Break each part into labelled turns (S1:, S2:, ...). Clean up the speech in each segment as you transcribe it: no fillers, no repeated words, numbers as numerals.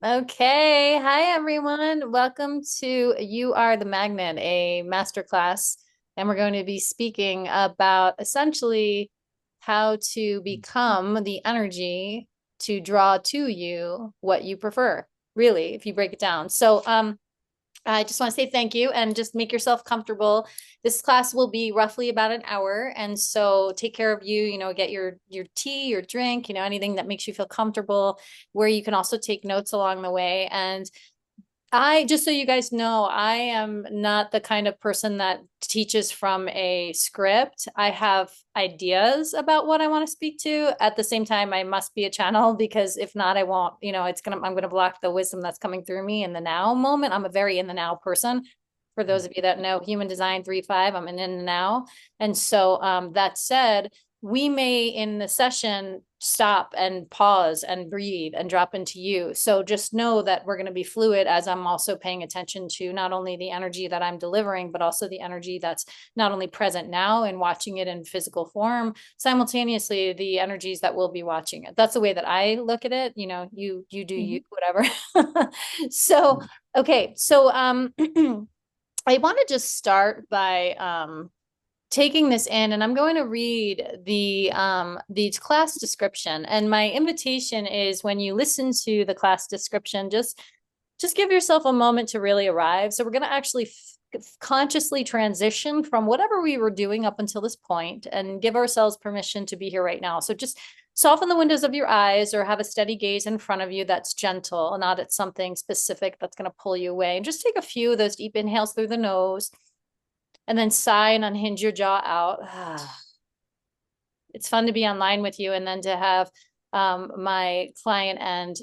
S1: Okay. Hi, everyone. Welcome to You Are the Magnet, a masterclass. And we're going to be speaking about essentially how to become the energy to draw to you what you prefer, really, if you break it down. I just want to say thank you and just make yourself comfortable. This class will be roughly about an hour. And so take care of you, get your tea, your drink, anything that makes you feel comfortable, where you can also take notes along the way. And just so you guys know, I am not the kind of person that teaches from a script. I have ideas about what I want to speak to. At the same time, I must be a channel because if not, I won't, I'm gonna block the wisdom that's coming through me in the now moment. I'm a very in the now person. For those of you that know Human Design 3-5, I'm an in the now. And so that said, we may in the session stop and pause and breathe and drop into you. So just know that we're going to be fluid as I'm also paying attention to not only the energy that I'm delivering, but also the energy that's not only present now and watching it in physical form, simultaneously the energies that will be watching it. That's the way that I look at it. You do you, whatever. So, okay. So I want to just start by taking this in, and I'm going to read the class description. And my invitation is, when you listen to the class description, just give yourself a moment to really arrive. So we're going to actually consciously transition from whatever we were doing up until this point and give ourselves permission to be here right now. So just soften the windows of your eyes or have a steady gaze in front of you that's gentle, not at something specific that's going to pull you away. And just take a few of those deep inhales through the nose and then sigh and unhinge your jaw out. It's fun to be online with you, and then to have my client and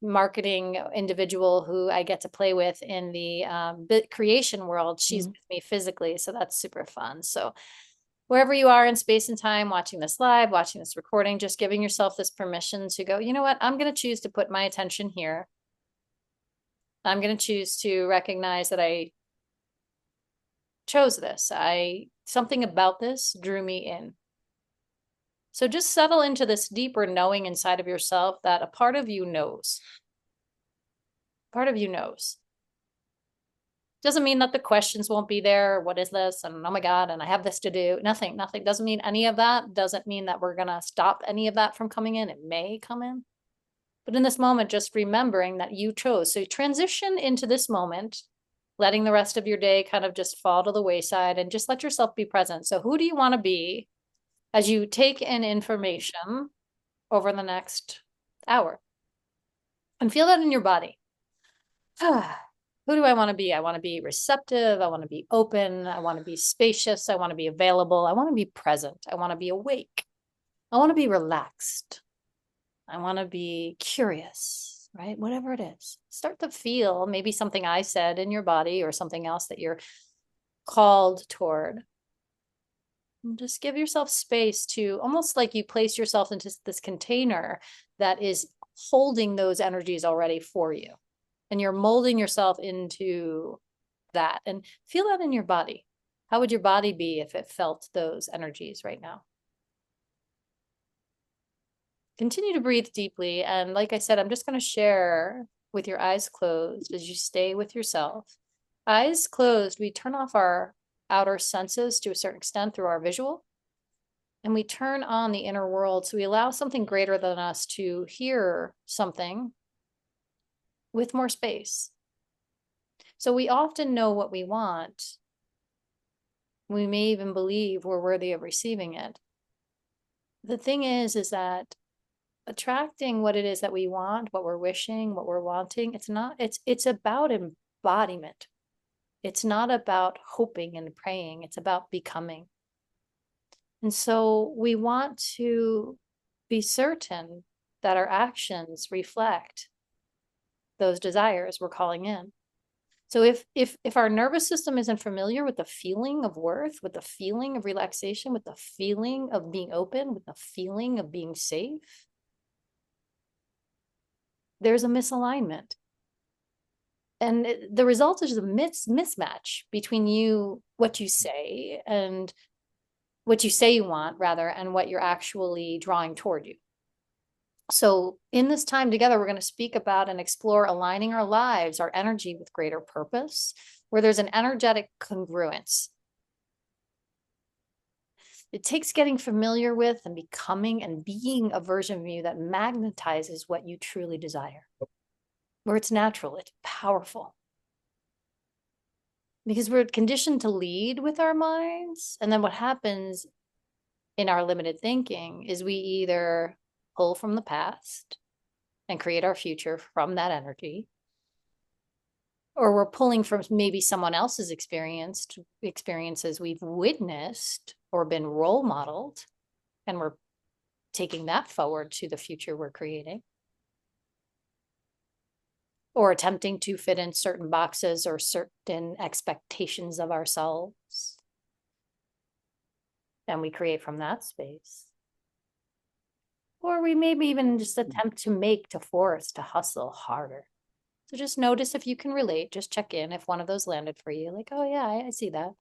S1: marketing individual who I get to play with in the bit creation world. She's with me physically, so that's super fun. So wherever you are in space and time, watching this live, watching this recording, just giving yourself this permission to go, you know what, I'm going to choose to put my attention here. I'm going to choose to recognize that I chose this. Something about this drew me in. So just settle into this deeper knowing inside of yourself that a part of you knows. Part of you knows. Doesn't mean that the questions won't be there. What is this? And oh my God, and I have this to do. Nothing. Doesn't mean any of that. Doesn't mean that we're going to stop any of that from coming in. It may come in. But in this moment, just remembering that you chose. So transition into this moment, letting the rest of your day kind of just fall to the wayside, and just let yourself be present. So who do you want to be as you take in information over the next hour? And feel that in your body. Who do I want to be? I want to be receptive. I want to be open. I want to be spacious. I want to be available. I want to be present. I want to be awake. I want to be relaxed. I want to be curious, right? Whatever it is, start to feel maybe something I said in your body or something else that you're called toward. And just give yourself space to, almost like you place yourself into this container that is holding those energies already for you. And you're molding yourself into that, and feel that in your body. How would your body be if it felt those energies right now? Continue to breathe deeply. And like I said, I'm just going to share with your eyes closed as you stay with yourself. Eyes closed, we turn off our outer senses to a certain extent through our visual, and we turn on the inner world. So we allow something greater than us to hear something with more space. So we often know what we want. We may even believe we're worthy of receiving it. The thing is that attracting what it is that we want, what we're wishing, what we're wanting, it's about embodiment. It's not about hoping and praying. It's about becoming. And so we want to be certain that our actions reflect those desires we're calling in. So if our nervous system isn't familiar with the feeling of worth, with the feeling of relaxation, with the feeling of being open, with the feeling of being safe, there's a misalignment. And the result is a mismatch between what you say you want rather, and what you're actually drawing toward you. So in this time together, we're going to speak about and explore aligning our lives, our energy with greater purpose, where there's an energetic congruence. It takes getting familiar with and becoming and being a version of you that magnetizes what you truly desire, where it's natural, it's powerful. Because we're conditioned to lead with our minds. And then what happens in our limited thinking is we either pull from the past and create our future from that energy, or we're pulling from maybe someone else's experiences we've witnessed or been role modeled, and we're taking that forward to the future we're creating, or attempting to fit in certain boxes or certain expectations of ourselves, and we create from that space. Or we maybe even just attempt to force, to hustle harder. So just notice if you can relate, just check in if one of those landed for you, like, oh yeah, I see that.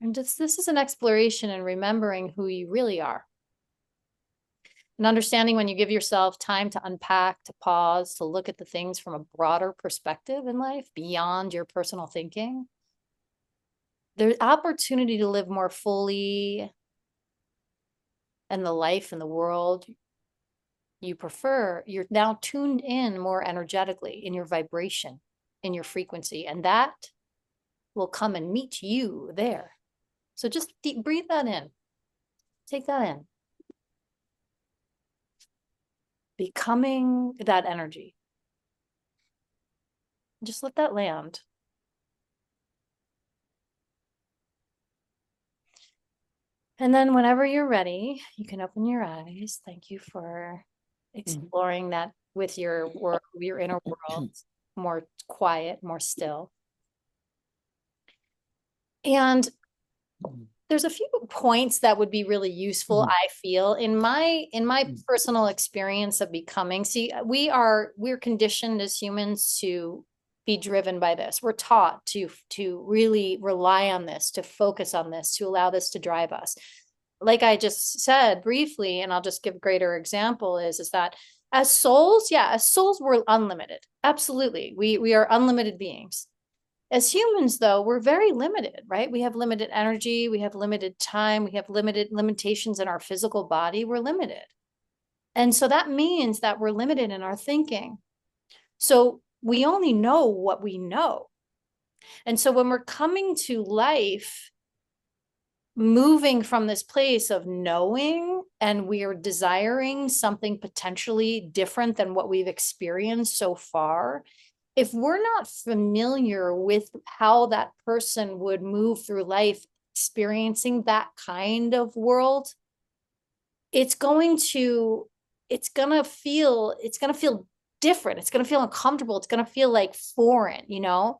S1: And just, this is an exploration and remembering who you really are. And understanding when you give yourself time to unpack, to pause, to look at the things from a broader perspective in life, beyond your personal thinking, there's opportunity to live more fully in the life and the world you prefer. You're now tuned in more energetically in your vibration, in your frequency, and that will come and meet you there. So just breathe that in. Take that in. Becoming that energy. Just let that land. And then whenever you're ready, you can open your eyes. Thank you for exploring that with your world, your inner world, more quiet, more still. And there's a few points that would be really useful, I feel, in my personal experience of becoming. See, we're conditioned as humans to be driven by this. We're taught to really rely on this, to focus on this, to allow this to drive us. Like I just said briefly, and I'll just give a greater example, is that as souls, we're unlimited. Absolutely. We are unlimited beings. As humans, though, we're very limited, right? We have limited energy, we have limited time, we have limitations in our physical body. We're limited. And so that means that we're limited in our thinking. So we only know what we know. And so when we're coming to life, moving from this place of knowing, and we're desiring something potentially different than what we've experienced so far, if we're not familiar with how that person would move through life experiencing that kind of world, it's going to feel different. It's going to feel uncomfortable. It's going to feel like foreign, you know?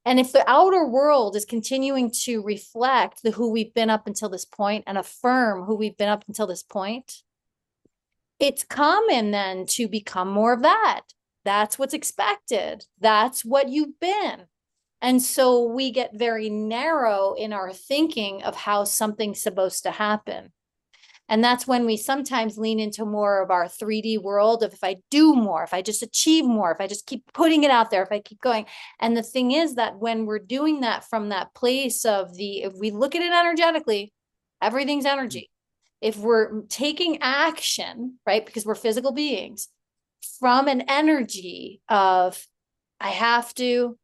S1: And if the outer world is continuing to reflect who we've been up until this point and affirm who we've been up until this point, it's common then to become more of that. That's what's expected. That's what you've been. And so we get very narrow in our thinking of how something's supposed to happen. And that's when we sometimes lean into more of our 3D world of, if I do more, if I just achieve more, if I just keep putting it out there, if I keep going. And the thing is that when we're doing that from that place of if we look at it energetically, everything's energy. If we're taking action, right, because we're physical beings, from an energy of, I have to,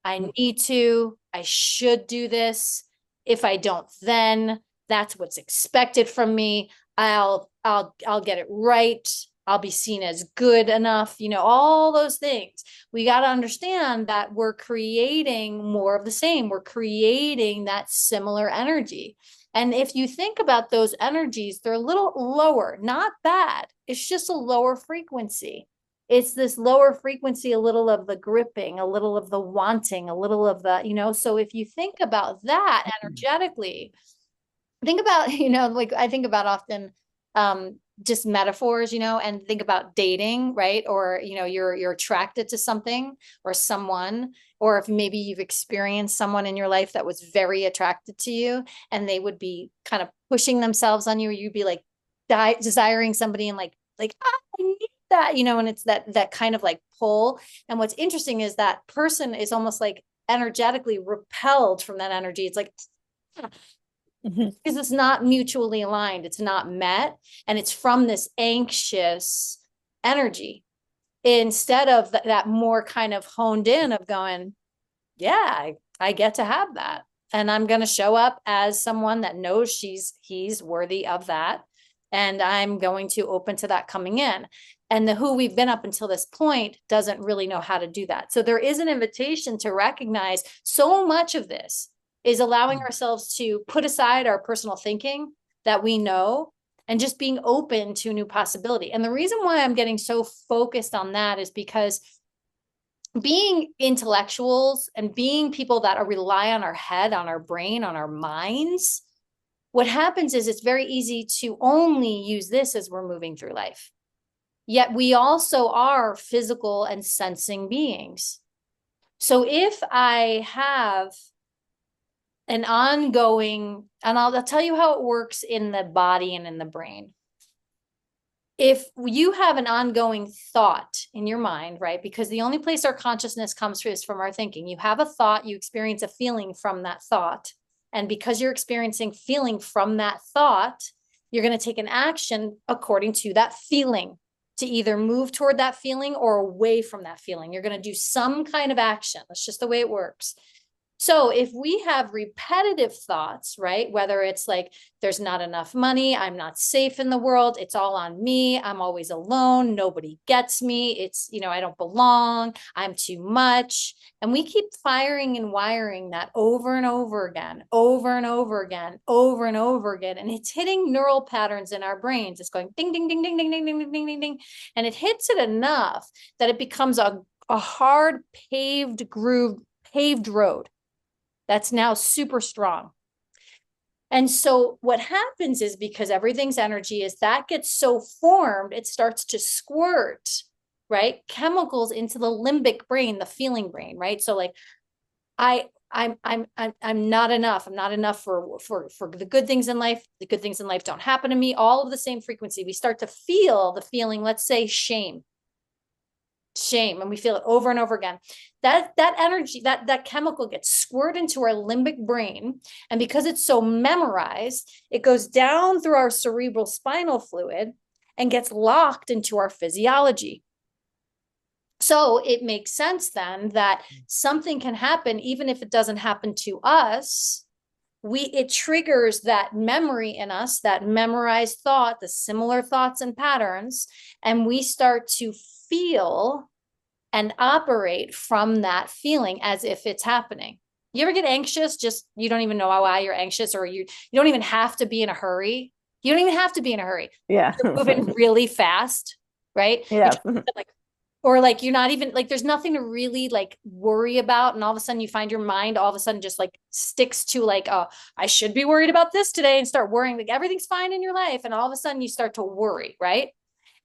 S1: I need to, I should do this. If I don't, then that's what's expected from me. I'll get it right. I'll be seen as good enough, you know, all those things. We got to understand that we're creating more of the same. We're creating that similar energy. And if you think about those energies, they're a little lower, not bad. It's just a lower frequency. It's this lower frequency, a little of the gripping, a little of the wanting, a little of the, you know, so if you think about that energetically, think about, you know, like I think about often just metaphors, you know, and think about dating, right? Or, you know, you're attracted to something or someone, or if maybe you've experienced someone in your life that was very attracted to you and they would be kind of pushing themselves on you, you'd be like, desiring somebody and I need that, and it's that kind of like pull. And what's interesting is that person is almost like energetically repelled from that energy. It's like, because it's not mutually aligned, it's not met, and it's from this anxious energy instead of that more kind of honed in of going, yeah, I get to have that, and I'm going to show up as someone that knows he's worthy of that, and I'm going to open to that coming in. And the who we've been up until this point doesn't really know how to do that. So there is an invitation to recognize so much of this is allowing ourselves to put aside our personal thinking that we know and just being open to new possibility. And the reason why I'm getting so focused on that is because being intellectuals and being people that rely on our head, on our brain, on our minds, what happens is it's very easy to only use this as we're moving through life. Yet we also are physical and sensing beings. So if I have an ongoing, and I'll tell you how it works in the body and in the brain. If you have an ongoing thought in your mind, right? Because the only place our consciousness comes from is from our thinking. You have a thought, you experience a feeling from that thought. And because you're experiencing feeling from that thought, you're going to take an action according to that feeling to either move toward that feeling or away from that feeling. You're going to do some kind of action. That's just the way it works. So if we have repetitive thoughts, right, whether it's like, there's not enough money, I'm not safe in the world, it's all on me, I'm always alone, nobody gets me, it's, I don't belong, I'm too much. And we keep firing and wiring that over and over again, over and over again, over and over again. And it's hitting neural patterns in our brains. It's going ding, ding, ding, ding, ding, ding, ding, ding, ding, ding, ding. And it hits it enough that it becomes a hard paved road that's now super strong. And so what happens is, because everything's energy, is that gets so formed, it starts to squirt, right, chemicals into the limbic brain, the feeling brain, right? So like, I'm not enough. I'm not enough for the good things in life. The good things in life don't happen to me. All of the same frequency. We start to feel the feeling, let's say shame, and we feel it over and over again. That energy, that chemical gets squirted into our limbic brain, and because it's so memorized, it goes down through our cerebral spinal fluid and gets locked into our physiology. So it makes sense then that something can happen even if it doesn't happen to us. It triggers that memory in us, that memorized thought, the similar thoughts and patterns, and we start to feel and operate from that feeling as if it's happening. You ever get anxious? Just, you don't even know why you're anxious, or you don't even have to be in a hurry. You don't even have to be in a hurry.
S2: Yeah.
S1: You're moving really fast, right?
S2: Yeah.
S1: Or like, you're not even like, there's nothing to really like worry about. And all of a sudden you find your mind all of a sudden just like sticks to like, oh, I should be worried about this today, and start worrying like everything's fine in your life. And all of a sudden you start to worry, right?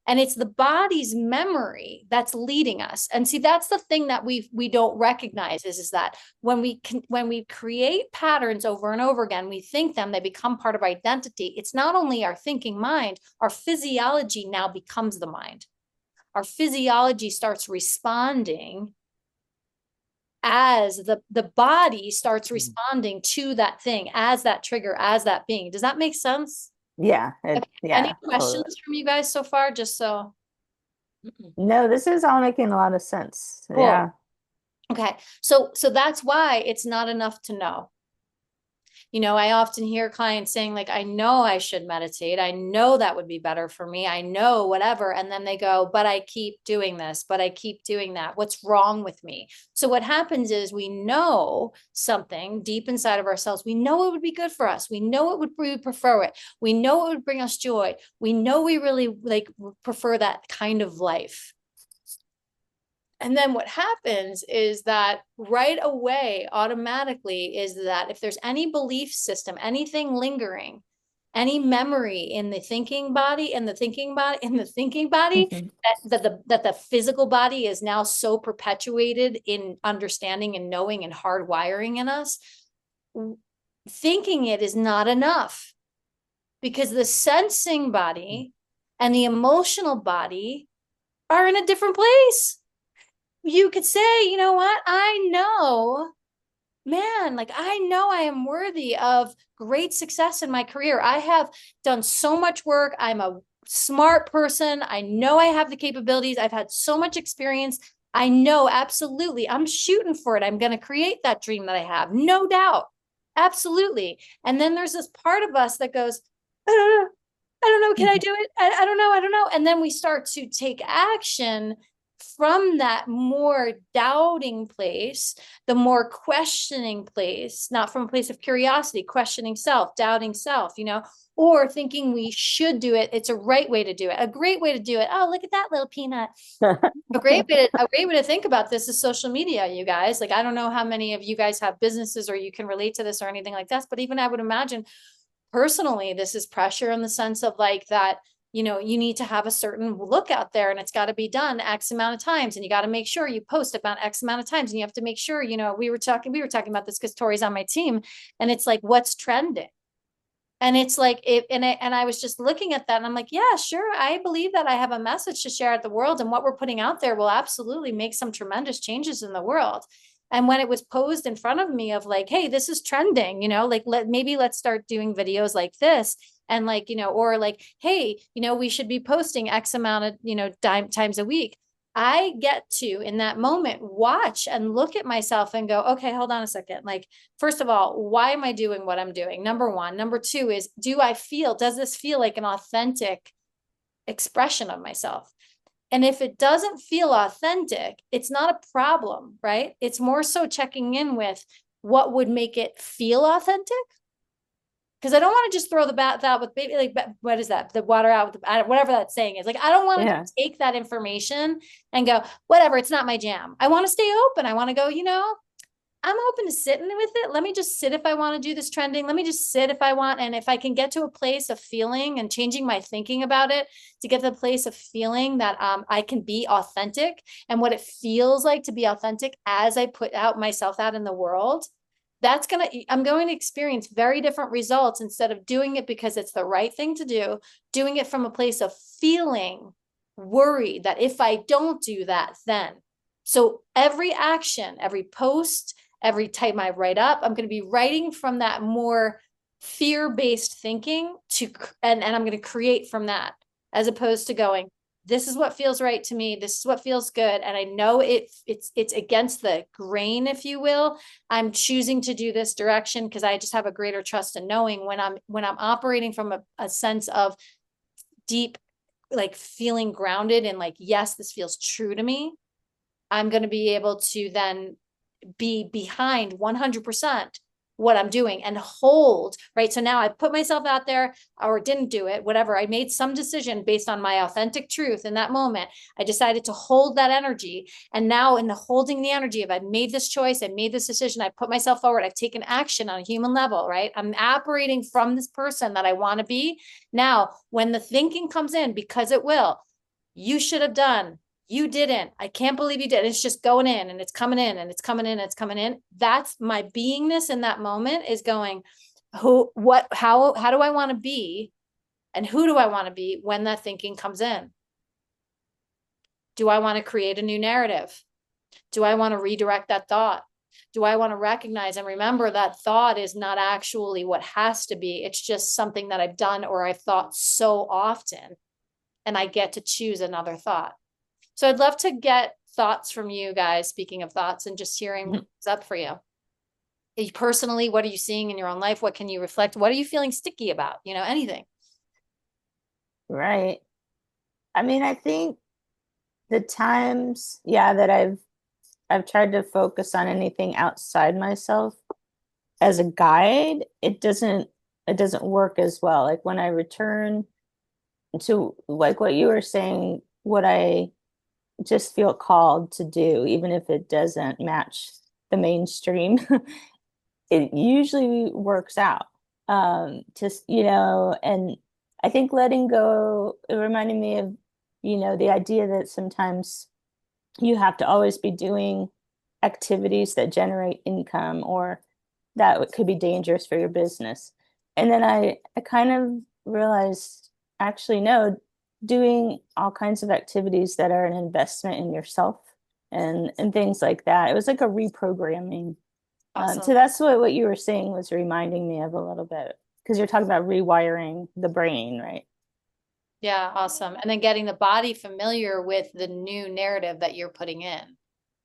S1: And it's the body's memory that's leading us. And see, that's the thing that we don't recognize is that when we create patterns over and over again, we think them, they become part of our identity. It's not only our thinking mind, our physiology now becomes the mind. Our physiology starts responding as the body starts responding to that thing, as that trigger, as that being. Does that make sense?
S2: Yeah.
S1: Any questions from you guys so far? Just so.
S2: No, this is all making a lot of sense.
S1: Cool.
S2: Yeah.
S1: Okay. So that's why it's not enough to know. I often hear clients saying like, I know I should meditate. I know that would be better for me. I know whatever. And then they go, but I keep doing this, but I keep doing that. What's wrong with me? So what happens is, we know something deep inside of ourselves. We know it would be good for us. We know we would prefer it. We know it would bring us joy. We know we really like prefer that kind of life. And then what happens is that right away, automatically, is that if there's any belief system, anything lingering, any memory in the thinking body, that the physical body is now so perpetuated in understanding and knowing and hardwiring in us, thinking it is not enough. because the sensing body and the emotional body are in a different place. You could say, you know what? I know, man, like I know I am worthy of great success in my career. I have done so much work. I'm a smart person. I know I have the capabilities. I've had so much experience. I know absolutely I'm shooting for it. I'm going to create that dream that I have, no doubt. Absolutely. And then there's this part of us that goes, I don't know. I don't know. Can I do it? I don't know. I don't know. And then we start to take action from that more doubting place, the more questioning place, not from a place of curiosity, questioning self, doubting self, or thinking we should do it. It's a right way to do it. A great way to do it. Oh, look at that little peanut. A great way to think about this is social media, you guys. Like, I don't know how many of you guys have businesses or you can relate to this or anything like this, but even I would imagine personally, this is pressure in the sense of like that, you need to have a certain look out there and it's got to be done X amount of times. And you got to make sure you post about X amount of times. And you have to make sure, we were talking about this because Tori's on my team, and it's like, what's trending? And it's like and I was just looking at that and I'm like, yeah, sure. I believe that I have a message to share at the world, and what we're putting out there will absolutely make some tremendous changes in the world. And when it was posed in front of me of like, hey, this is trending, like let's start doing videos like this. And like, or like, hey, we should be posting X amount of, times a week. I get to, in that moment, watch and look at myself and go, okay, hold on a second. Like, first of all, why am I doing what I'm doing? Number one. Number two is, does this feel like an authentic expression of myself? And if it doesn't feel authentic, it's not a problem, right? It's more so checking in with what would make it feel authentic. Because I don't want to just throw the bat out with baby, like, what is that? The water out with whatever that saying is. Like, I don't want to take that information and go, whatever, it's not my jam. I want to stay open. I want to go, I'm open to sitting with it. Let me just sit if I want to do this trending. Let me just sit if I want. And if I can get to a place of feeling and changing my thinking about it to get to the place of feeling that I can be authentic and what it feels like to be authentic as I put out myself out in the world, I'm going to experience very different results instead of doing it because it's the right thing to do, doing it from a place of feeling worried that if I don't do that, then. So every action, every post, every time I write up, I'm going to be writing from that more fear-based thinking and I'm going to create from that, as opposed to going, this is what feels right to me. This is what feels good. And I know it's against the grain, if you will. I'm choosing to do this direction because I just have a greater trust in knowing when I'm operating from a sense of deep, like feeling grounded and like, yes, this feels true to me. I'm going to be able to then be behind 100% what I'm doing and hold, right? So now I put myself out there or didn't do it, whatever. I made some decision based on my authentic truth in that moment. I decided to hold that energy. And now in the holding the energy of I made this choice, I made this decision, I put myself forward, I've taken action on a human level, right? I'm operating from this person that I want to be. Now, when the thinking comes in, because it will, you should have done, you didn't, I can't believe you did. It's just going in and it's coming in and it's coming in and it's coming in. That's my beingness in that moment is going, how do I want to be? And who do I want to be when that thinking comes in? Do I want to create a new narrative? Do I want to redirect that thought? Do I want to recognize and remember that thought is not actually what has to be? It's just something that I've done or I've thought so often, and I get to choose another thought. So I'd love to get thoughts from you guys, speaking of thoughts, and just hearing what's up for you. Personally, what are you seeing in your own life? What can you reflect? What are you feeling sticky about? Anything.
S2: Right. I mean, I think the times, that I've tried to focus on anything outside myself as a guide, it doesn't work as well. Like when I return to like what you were saying, what I just feel called to do, even if it doesn't match the mainstream, it usually works out. Just, and I think letting go, it reminded me of, the idea that sometimes you have to always be doing activities that generate income or that could be dangerous for your business. And then I kind of realized actually, no, doing all kinds of activities that are an investment in yourself and things like that. It was like a reprogramming.
S1: Awesome.
S2: So that's what you were saying was reminding me of a little bit because you're talking about rewiring the brain, right?
S1: Yeah, awesome. And then getting the body familiar with the new narrative that you're putting in,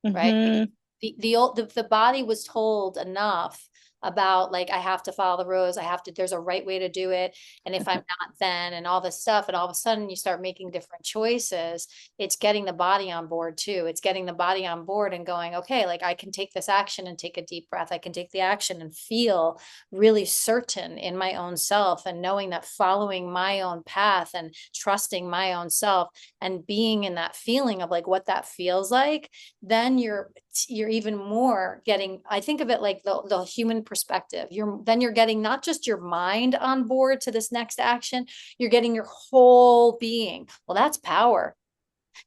S1: right?
S2: Mm-hmm.
S1: The body was told enough about like I have to follow the rules, I have to, there's a right way to do it, and if I'm not, then, and all this stuff, and all of a sudden you start making different choices. It's getting the body on board too. It's getting the body on board and going, okay, like I can take this action and take a deep breath. I can take the action and feel really certain in my own self, and knowing that following my own path and trusting my own self and being in that feeling of like what that feels like, then you're even more getting, I think of it like the human perspective. You're getting not just your mind on board to this next action, you're getting your whole being. Well, that's power.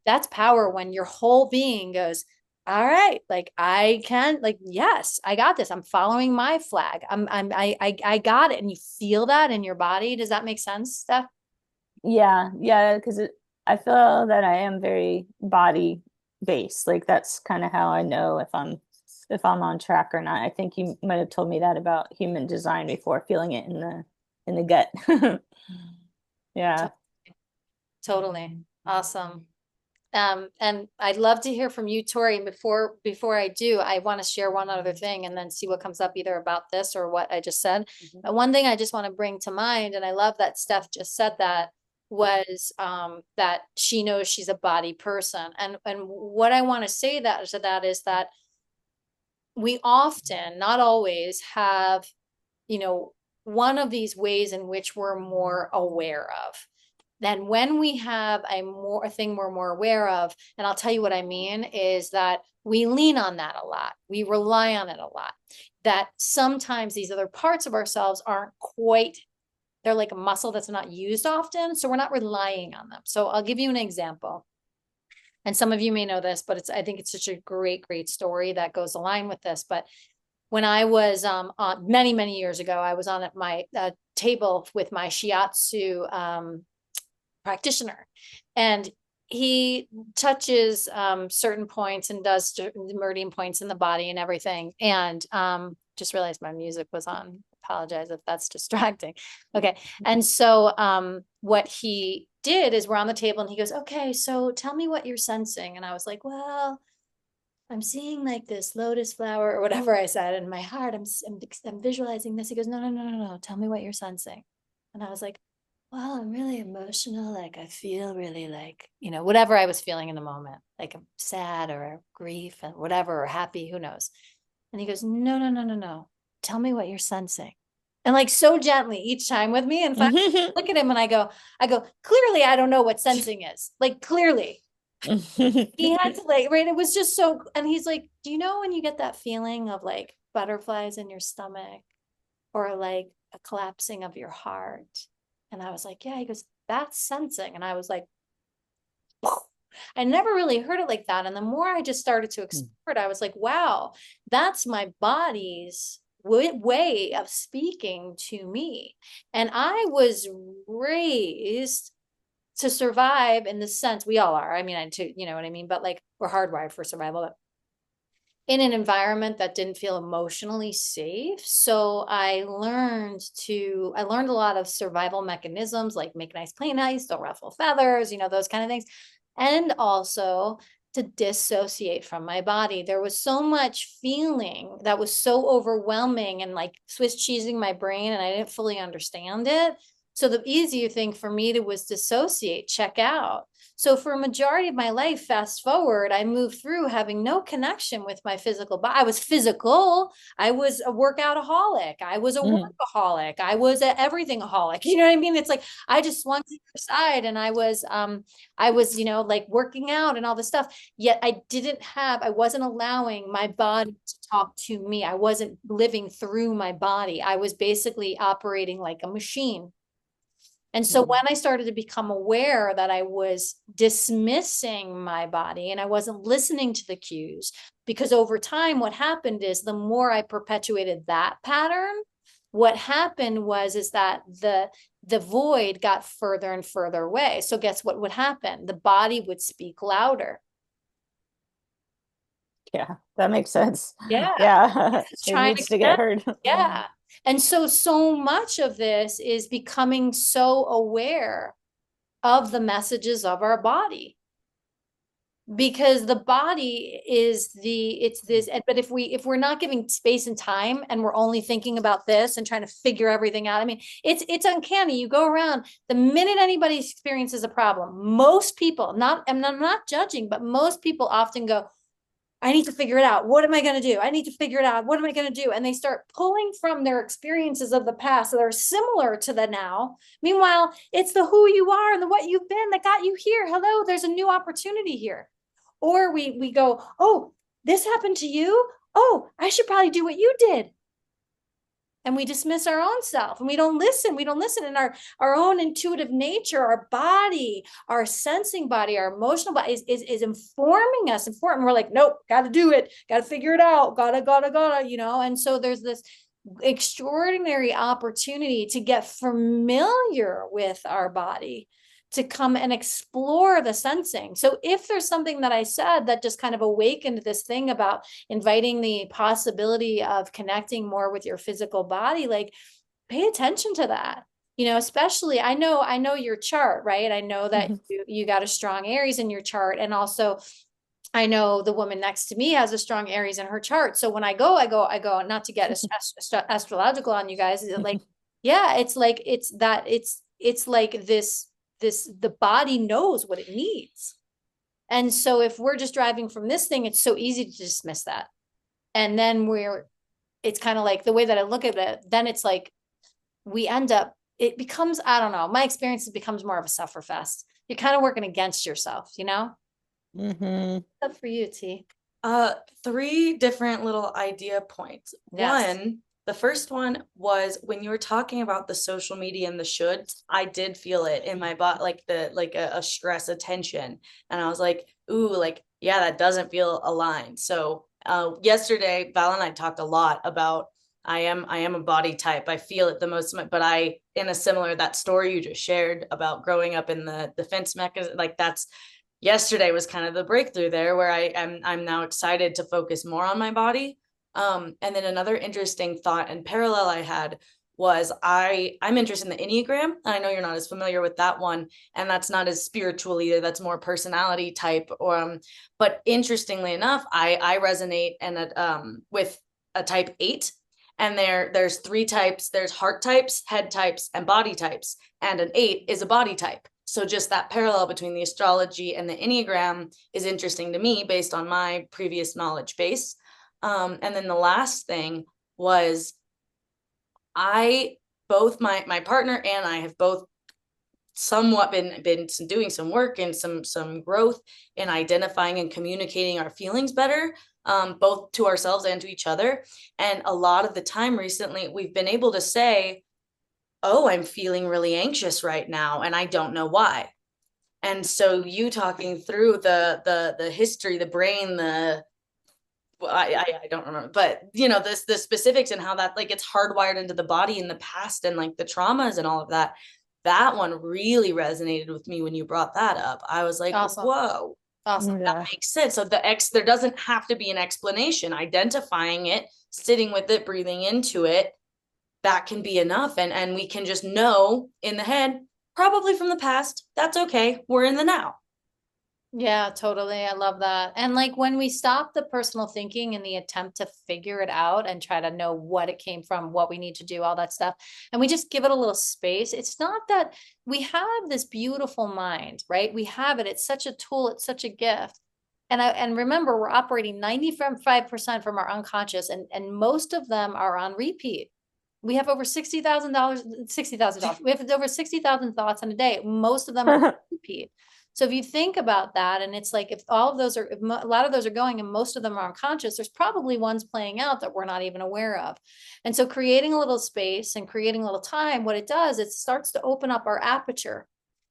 S1: That's power when your whole being goes, all right, like I can, like, yes, I got this. I'm following my flag. I got it. And you feel that in your body. Does that make sense, Steph?
S2: Yeah, yeah, because I feel that I am very body based. Like that's kind of how I know if I'm on track or not. I think you might have told me that about human design before, feeling it in the gut. Yeah.
S1: Totally. Awesome. And I'd love to hear from you, Tori. And before I do, I want to share one other thing and then see what comes up either about this or what I just said.
S2: Mhm.
S1: One thing I just want to bring to mind, and I love that Steph just said that, was that she knows she's a body person. And what I want to say that to that is that we often, not always, have, you know, one of these ways in which we're more aware of. Then when we have a thing we're more aware of, and I'll tell you what I mean, is that we lean on that a lot. We rely on it a lot. That sometimes these other parts of ourselves aren't quite, they're like a muscle that's not used often. So we're not relying on them. So I'll give you an example. And some of you may know this, but I think it's such a great story that goes along with this. But when I was on many years ago, I was on at my table with my shiatsu practitioner, and he touches certain points and does the meridian points in the body and everything. And just realized my music was on. Apologize if that's distracting. Okay. And so what he did is we're on the table and he goes, okay, so tell me what you're sensing. And I was like, well, I'm seeing like this lotus flower or whatever I said in my heart. I'm visualizing this. He goes, no. Tell me what you're sensing. And I was like, well, I'm really emotional. Like I feel really like, whatever I was feeling in the moment, like I'm sad or grief and whatever, or happy, who knows. And he goes, no. Tell me what you're sensing. And like so gently each time with me. And finally I look at him and I go, clearly I don't know what sensing is. Like clearly he had to like, right. It was just so, and he's like, do you know when you get that feeling of like butterflies in your stomach or like a collapsing of your heart? And I was like, yeah. He goes, that's sensing. And I was like, I never really heard it like that. And the more I just started to explore it, I was like, wow, that's my body's way of speaking to me. And I was raised to survive in the sense we all are. I mean, you know what I mean? But like we're hardwired for survival. But in an environment that didn't feel emotionally safe. So I learned a lot of survival mechanisms like make nice, play nice, don't ruffle feathers, those kind of things. And also to dissociate from my body. There was so much feeling that was so overwhelming and like Swiss cheesing my brain, and I didn't fully understand it. So the easier thing for me to was dissociate, check out. So for a majority of my life, fast forward, I moved through having no connection with my physical body. I was physical. I was a workoutaholic. I was a workaholic. I was a everythingaholic. You know what I mean? It's like I just swung to the side and I was like working out and all this stuff. Yet I wasn't allowing my body to talk to me. I wasn't living through my body. I was basically operating like a machine. And so when I started to become aware that I was dismissing my body and I wasn't listening to the cues, because over time, what happened is the more I perpetuated that pattern, what happened is that the void got further and further away. So guess what would happen? The body would speak louder.
S2: Yeah, that makes sense.
S1: Yeah.
S2: Yeah,
S1: It's
S2: it
S1: trying to
S2: needs to get
S1: connect.
S2: heard.
S1: Yeah. And so much of this is becoming so aware of the messages of our body, because the body is it's this. But if we're not giving space and time, and we're only thinking about this and trying to figure everything out, I mean, it's uncanny. You go around, the minute anybody experiences a problem, most people, not, and I'm not judging, but most people often go, I need to figure it out. What am I going to do? I need to figure it out. What am I going to do? And they start pulling from their experiences of the past that are similar to the now. Meanwhile, it's the who you are and the what you've been that got you here. Hello, there's a new opportunity here. Or we go, oh, this happened to you. Oh, I should probably do what you did. And we dismiss our own self, and we don't listen. In our own intuitive nature, our body, our sensing body, our emotional body is informing us. We're like, nope, got to do it. Got to figure it out. Gotta, And so there's this extraordinary opportunity to get familiar with our body, to come and explore the sensing. So if there's something that I said that just kind of awakened this thing about inviting the possibility of connecting more with your physical body, like, pay attention to that. Especially, I know your chart, right? I know that you got a strong Aries in your chart. And also, I know the woman next to me has a strong Aries in her chart. So when I go, not to get astrological on you guys, like, yeah, it's like, it's like this, the body knows what it needs. And so if we're just driving from this thing, it's so easy to dismiss that. And then it's kind of like, the way that I look at it, then it's like, it becomes, I don't know, my experience, it becomes more of a suffer fest. You're kind of working against yourself,
S2: Mm-hmm.
S1: What's up for you, T?
S3: Three different little idea points.
S1: Yes.
S3: One, the first one was when you were talking about the social media and the shoulds, I did feel it in my body, like a stress, a tension. And I was like, ooh, like, yeah, that doesn't feel aligned. So yesterday, Val and I talked a lot about I am a body type. I feel it the most, but in a similar, that story you just shared about growing up in the defense mechanism, like yesterday was kind of the breakthrough there, where I'm now excited to focus more on my body. And then another interesting thought and parallel I had was I'm interested in the Enneagram. I know you're not as familiar with that one, and that's not as spiritual either. That's more personality type. But interestingly enough, I resonate with a type 8. And there's 3 types. There's heart types, head types, and body types. And an 8 is a body type. So just that parallel between the astrology and the Enneagram is interesting to me based on my previous knowledge base. And then the last thing was both my partner and I have both somewhat been doing some work and some growth in identifying and communicating our feelings better, both to ourselves and to each other. And a lot of the time recently, we've been able to say, oh, I'm feeling really anxious right now, and I don't know why. And so you talking through the history, the brain, I don't remember, but the specifics and how that, like, it's hardwired into the body in the past, and like the traumas and all of that. That one really resonated with me when you brought that up. I was like,
S1: Awesome.
S3: whoa,
S1: Awesome.
S2: Yeah.
S3: that makes sense. So there doesn't have to be an explanation. Identifying it, sitting with it, breathing into it, that can be enough. And we can just know in the head, probably from the past, that's okay. We're in the now.
S1: Yeah, totally. I love that. And like, when we stop the personal thinking in the attempt to figure it out and try to know what it came from, what we need to do, all that stuff, and we just give it a little space, it's not that we have this beautiful mind, right? We have it. It's such a tool. It's such a gift. And remember, we're operating 95% from our unconscious, and most of them are on repeat. We have over $60,000. We have over 60,000 thoughts in a day. Most of them are on repeat. So if you think about that, and it's like, if all of those if a lot of those are going and most of them are unconscious, there's probably ones playing out that we're not even aware of. And so creating a little space and creating a little time, what it does, it starts to open up our aperture.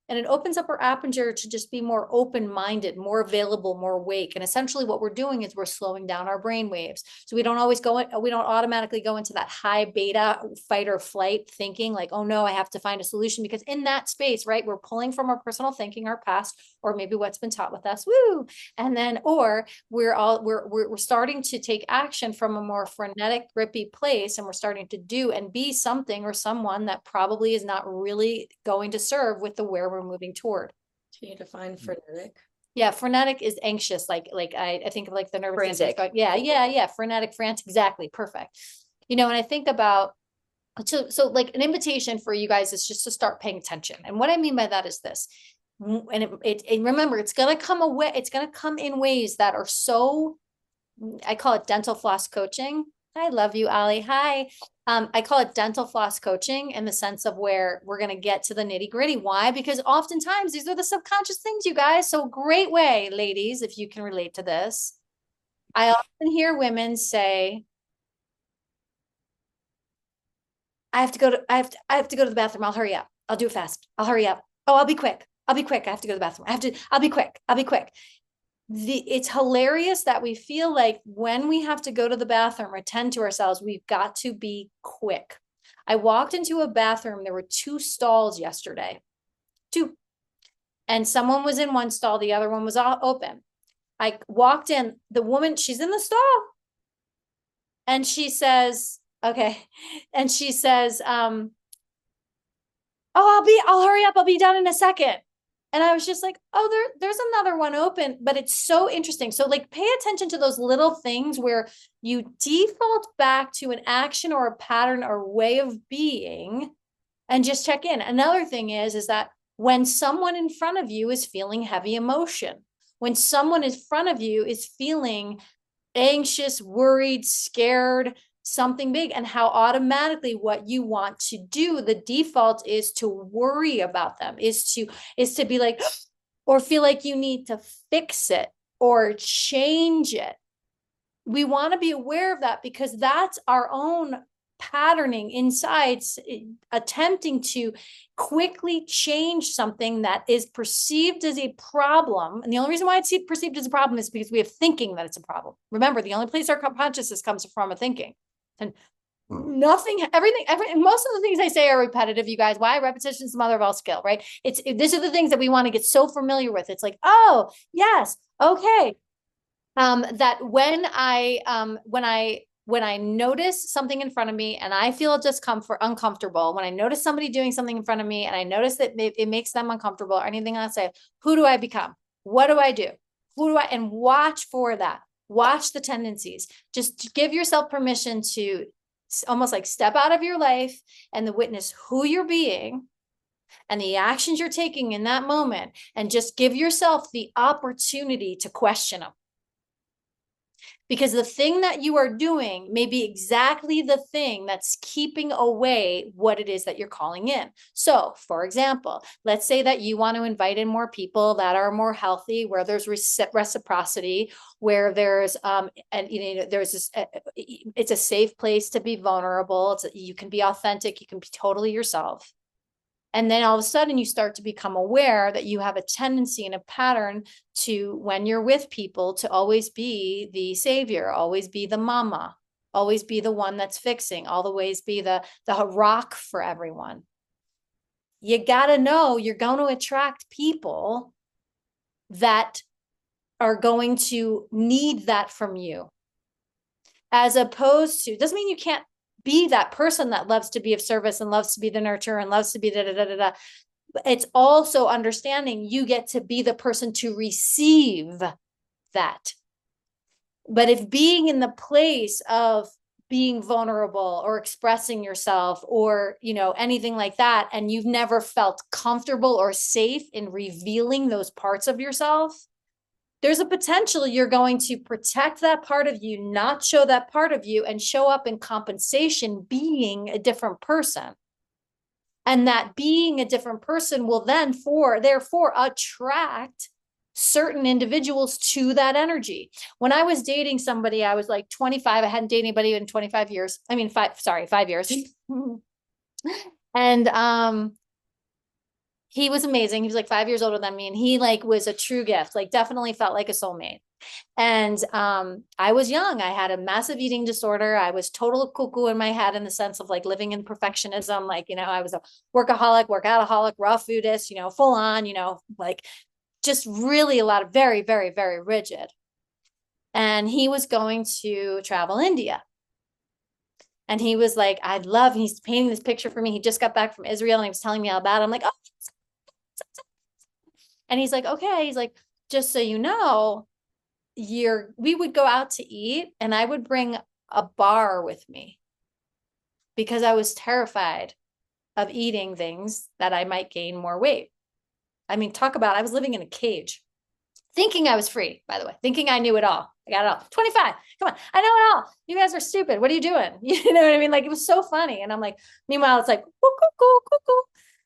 S1: and it opens up our aperture to just be more open-minded, more available, more awake. And essentially what we're doing is we're slowing down our brain waves. So we don't automatically go into that high beta fight or flight thinking like, oh no, I have to find a solution, because in that space, right, we're pulling from our personal thinking, our past, or maybe what's been taught with us. Woo. And then, or we're starting to take action from a more frenetic, grippy place, and we're starting to do and be something or someone that probably is not really going to serve with the where we're moving toward.
S3: Can you define frenetic?
S1: Yeah, frenetic is anxious, like I think of like the nervous system.
S3: Frantic.
S1: Yeah, frenetic, frantic, exactly, perfect. You know, and I think about, so like an invitation for you guys is just to start paying attention. And what I mean by that is this, and remember, it's gonna come away, it's gonna come in ways that are so, I call it dental floss coaching. I love you, Ali. Hi. I call it dental floss coaching in the sense of where we're going to get to the nitty gritty. Why? Because oftentimes these are the subconscious things, you guys. So great way, ladies, if you can relate to this. I often hear women say, I have to go to the bathroom. I'll hurry up. I'll do it fast. I'll hurry up. Oh, I'll be quick. I have to go to the bathroom. I'll be quick. It's hilarious that we feel like when we have to go to the bathroom or tend to ourselves, we've got to be quick. I walked into a bathroom. There were 2 stalls yesterday, 2, and someone was in one stall. The other one was all open. I walked in, the woman, she's in the stall, and she says, okay. And she says, oh, I'll hurry up. I'll be done in a second. And I was just like, oh, there's another one open, but it's so interesting. So like, pay attention to those little things where you default back to an action or a pattern or way of being, and just check in. Another thing is that when someone in front of you is feeling heavy emotion, when someone in front of you is feeling anxious, worried, scared, something big, and how automatically what you want to do, the default is to worry about them, is to be like, or feel like you need to fix it or change it. We want to be aware of that, because that's our own patterning inside, attempting to quickly change something that is perceived as a problem. And the only reason why it's perceived as a problem is because we have thinking that it's a problem. Remember, the only place our consciousness comes from a thinking. And most of the things I say are repetitive, you guys. Why? Repetition is the mother of all skill, right? These are the things that we want to get so familiar with. It's like, oh, yes, okay. That when I notice something in front of me and I feel uncomfortable, when I notice somebody doing something in front of me and I notice that it makes them uncomfortable or anything, I say, who do I become? What do I do? And watch for that. Watch the tendencies. Just give yourself permission to almost like step out of your life and witness who you're being and the actions you're taking in that moment, and just give yourself the opportunity to question them. Because the thing that you are doing may be exactly the thing that's keeping away what it is that you're calling in. So, for example, let's say that you want to invite in more people that are more healthy, where there's reciprocity, where there's there's this, it's a safe place to be vulnerable. You can be authentic. You can be totally yourself. And then all of a sudden you start to become aware that you have a tendency and a pattern to, when you're with people, to always be the savior, always be the mama, always be the one that's fixing, always be the rock for everyone. You got to know you're going to attract people that are going to need that from you. As opposed to, doesn't mean you can't be that person that loves to be of service and loves to be the nurturer and loves to be da. It's also understanding you get to be the person to receive that. But if being in the place of being vulnerable or expressing yourself or, anything like that, and you've never felt comfortable or safe in revealing those parts of yourself, there's a potential you're going to protect that part of you, not show that part of you, and show up in compensation being a different person. And that being a different person will then therefore attract certain individuals to that energy. When I was dating somebody, I was like 25. I hadn't dated anybody in 25 years. I mean, 5 years. And he was amazing. He was like 5 years older than me, and he like was a true gift, like definitely felt like a soulmate. And I was young. I had a massive eating disorder. I was total cuckoo in my head in the sense of like living in perfectionism. Like, you know, I was a workaholic, workoutaholic, raw foodist, you know, full on, you know, like just really a lot of very, very, very rigid. And he was going to travel India. And he was like, I'd love, he's painting this picture for me. He just got back from Israel and he was telling me all about it. I'm like, oh, and he's like, okay. He's like, just so you know, we would go out to eat and I would bring a bar with me because I was terrified of eating things that I might gain more weight. I mean, talk about, I was living in a cage, thinking I was free, by the way, thinking I knew it all. I got it all. 25. Come on. I know it all. You guys are stupid. What are you doing? You know what I mean? Like, it was so funny. And I'm like, meanwhile, it's like, cool.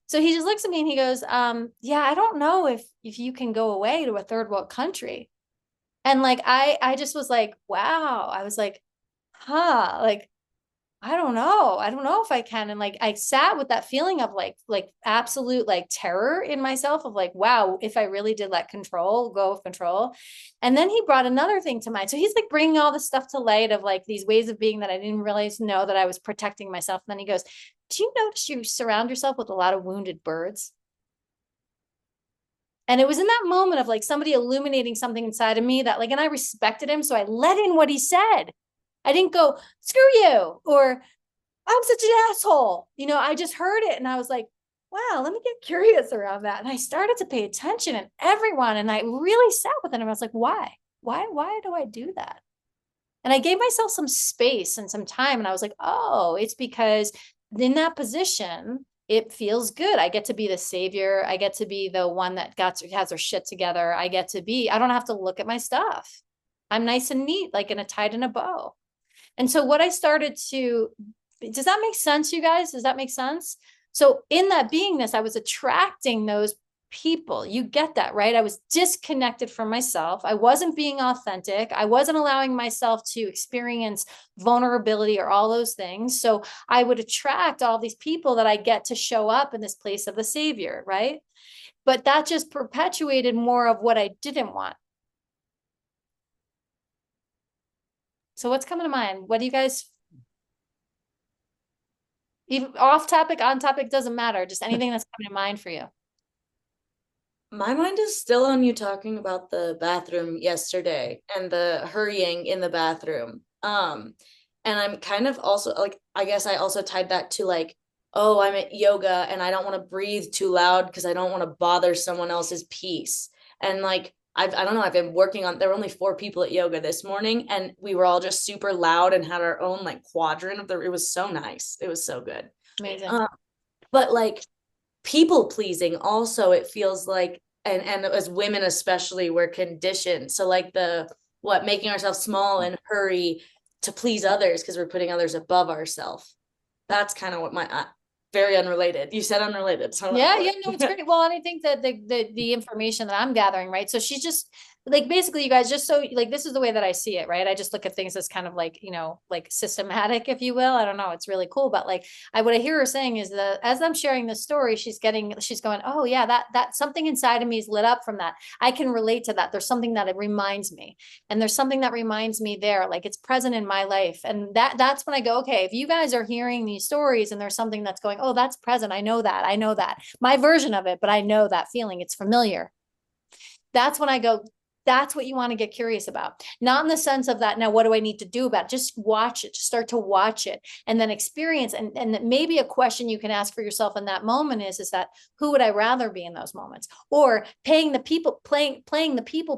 S1: So he just looks at me and he goes, yeah, I don't know if you can go away to a third world country. And like, I just was like, wow. I was like, huh, like, I don't know. I don't know if I can. And like, I sat with that feeling of like absolute like terror in myself of like, wow, if I really did let go of control. And then he brought another thing to mind. So he's like bringing all this stuff to light of like these ways of being that I didn't realize know that I was protecting myself. And then he goes, do you notice you surround yourself with a lot of wounded birds? And it was in that moment of like somebody illuminating something inside of me that like, and I respected him. So I let in what he said. I didn't go, screw you, or I'm such an asshole. You know, I just heard it and I was like, wow, let me get curious around that. And I started to pay attention and everyone, and I really sat with it. And I was like, why do I do that? And I gave myself some space and some time. And I was like, oh, it's because in that position, it feels good. I get to be the savior. I get to be the one that has her shit together. I don't have to look at my stuff. I'm nice and neat, like tied in a bow. And so what I started to, does that make sense, you guys? Does that make sense? So in that beingness, I was attracting those people. You get that, right? I was disconnected from myself. I wasn't being authentic. I wasn't allowing myself to experience vulnerability or all those things. So I would attract all these people that I get to show up in this place of the savior, right? But that just perpetuated more of what I didn't want. So what's coming to mind? What do you guys, even off topic, on topic, doesn't matter. Just anything that's coming to mind for you.
S3: My mind is still on you talking about the bathroom yesterday and the hurrying in the bathroom. And I'm kind of also like, I guess I also tied that to like, oh, I'm at yoga and I don't want to breathe too loud because I don't want to bother someone else's peace. And like, I don't know, I've been working on, there were only 4 people at yoga this morning and we were all just super loud and had our own like quadrant of it was so nice. It was so good.
S1: Amazing.
S3: But like people pleasing also, it feels like, and as women especially, we're conditioned. So like making ourselves small and hurry to please others because we're putting others above ourselves. That's kind of what very unrelated. You said unrelated. So
S1: yeah, no, it's great. Well, and I think that the information that I'm gathering, right? So she's just like, basically, you guys, just so like, this is the way that I see it, right? I just look at things as kind of like, you know, like systematic, if you will. I don't know. It's really cool. But like, what I hear her saying is that as I'm sharing this story, she's going, oh yeah, that something inside of me is lit up from that. I can relate to that. There's something that it reminds me. And there's something that reminds me there, like it's present in my life. And that's when I go, okay, if you guys are hearing these stories and there's something that's going, oh, that's present. I know that. My version of it, but I know that feeling. It's familiar. That's when I go, that's what you want to get curious about. Not in the sense of that, now what do I need to do about it? Just watch it, just start to watch it and then experience. And maybe a question you can ask for yourself in that moment is that who would I rather be in those moments? Or playing the people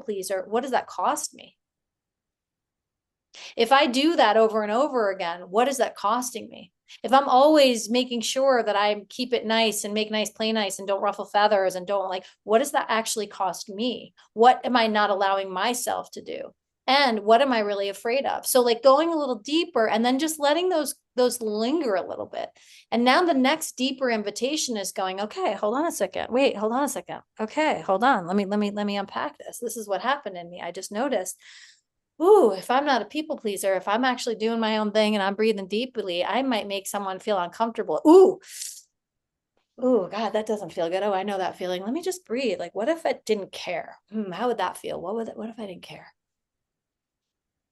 S1: pleaser, what does that cost me? If I do that over and over again, what is that costing me? If I'm always making sure that I keep it nice and make nice, play nice and don't ruffle feathers and don't like, what does that actually cost me? What am I not allowing myself to do? And what am I really afraid of? So like going a little deeper and then just letting those linger a little bit. And now the next deeper invitation is going, okay, hold on a second. Wait, hold on a second. Okay, hold on. Let me unpack this. This is what happened in me. I just noticed, ooh, if I'm not a people pleaser, if I'm actually doing my own thing and I'm breathing deeply, I might make someone feel uncomfortable. Ooh, Oh God, that doesn't feel good. Oh, I know that feeling. Let me just breathe. Like, what if I didn't care? How would that feel? What if I didn't care?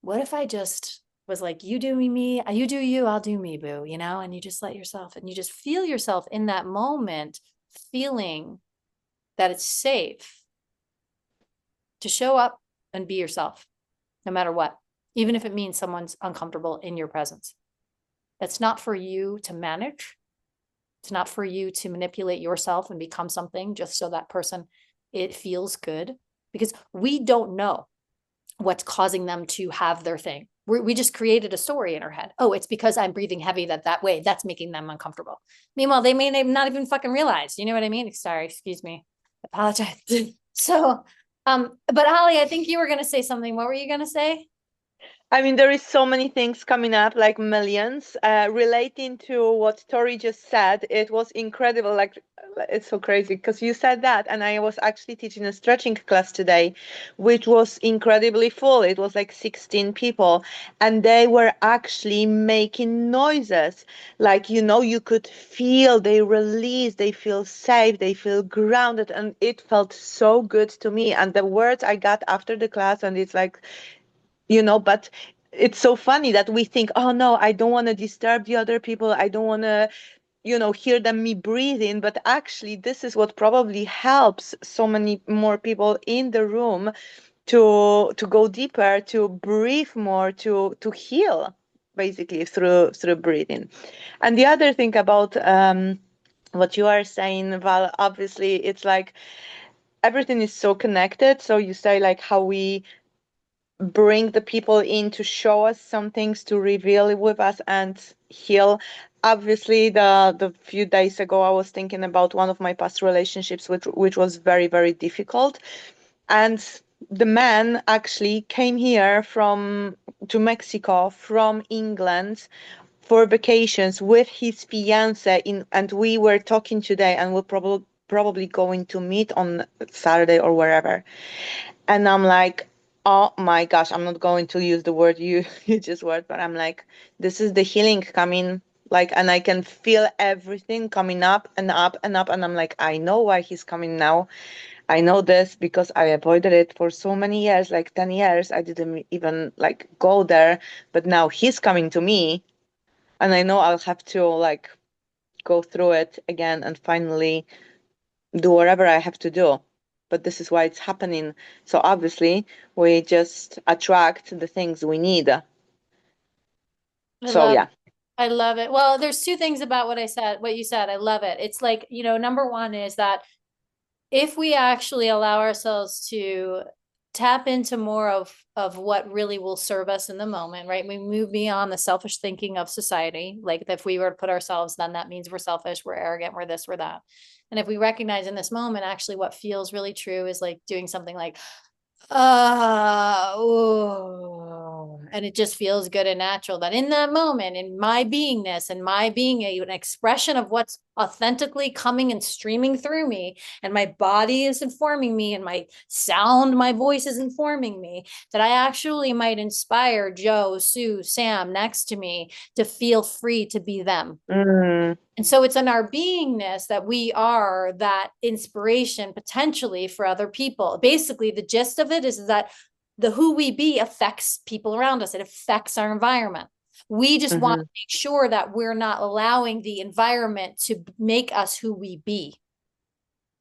S1: What if I just was like, you do me, you do you, I'll do me, boo, you know? And you just let yourself, and you just feel yourself in that moment, feeling that it's safe to show up and be yourself, no matter what, even if it means someone's uncomfortable in your presence. That's not for you to manage. It's not for you to manipulate yourself and become something just so that person, it feels good, because we don't know what's causing them to have their thing. We just created a story in our head. Oh, it's because I'm breathing heavy that way. That's making them uncomfortable. Meanwhile, they may not even fucking realize. You know what I mean? Sorry, excuse me. Apologize. So, but Holly, I think you were going to say something. What were you going to say?
S4: I mean, there is so many things coming up, like millions. Relating to what Tori just said, it was incredible. Like, it's so crazy because you said that, and I was actually teaching a stretching class today, which was incredibly full. It was like 16 people, and they were actually making noises. Like, you could feel they release, they feel safe, they feel grounded, and it felt so good to me. And the words I got after the class, and it's like, but it's so funny that we think, oh no, I don't want to disturb the other people, I don't want to hear them me breathing, but actually this is what probably helps so many more people in the room to go deeper, to breathe more, to heal basically through breathing. And the other thing about what you are saying, Val, obviously it's like everything is so connected. So you say like how we bring the people in to show us some things, to reveal it with us and heal. Obviously, the few days ago I was thinking about one of my past relationships, which was very, very difficult. And the man actually came here to Mexico from England for vacations with his fiance and we were talking today, and we're probably going to meet on Saturday or wherever. And I'm like, oh my gosh, I'm not going to use the word you you just word, but I'm like, this is the healing coming, like, and I can feel everything coming up and up and up. And I'm like, I know why he's coming now. I know this because I avoided it for so many years, like 10 years. I didn't even like go there, but now he's coming to me, and I know I'll have to like go through it again and finally do whatever I have to do. But this is why it's happening. So obviously, we just attract the things we need.
S1: I
S4: So
S1: love
S4: yeah.
S1: I love it. Well, there's two things about what you said. I love it. It's like, number one is that if we actually allow ourselves to tap into more of what really will serve us in the moment, right? We move beyond the selfish thinking of society. Like if we were to put ourselves, then that means we're selfish, we're arrogant, we're this, we're that. And if we recognize in this moment, actually what feels really true is like doing something like, and it just feels good and natural that in that moment, in my beingness and my being an expression of what's authentically coming and streaming through me, and my body is informing me, and my sound, my voice is informing me, that I actually might inspire Joe, Sue, Sam next to me to feel free to be them.
S4: Mm.
S1: And so it's in our beingness that we are that inspiration potentially for other people. Basically, the gist of it is that the who we be affects people around us. It affects our environment. We just want to make sure that we're not allowing the environment to make us who we be.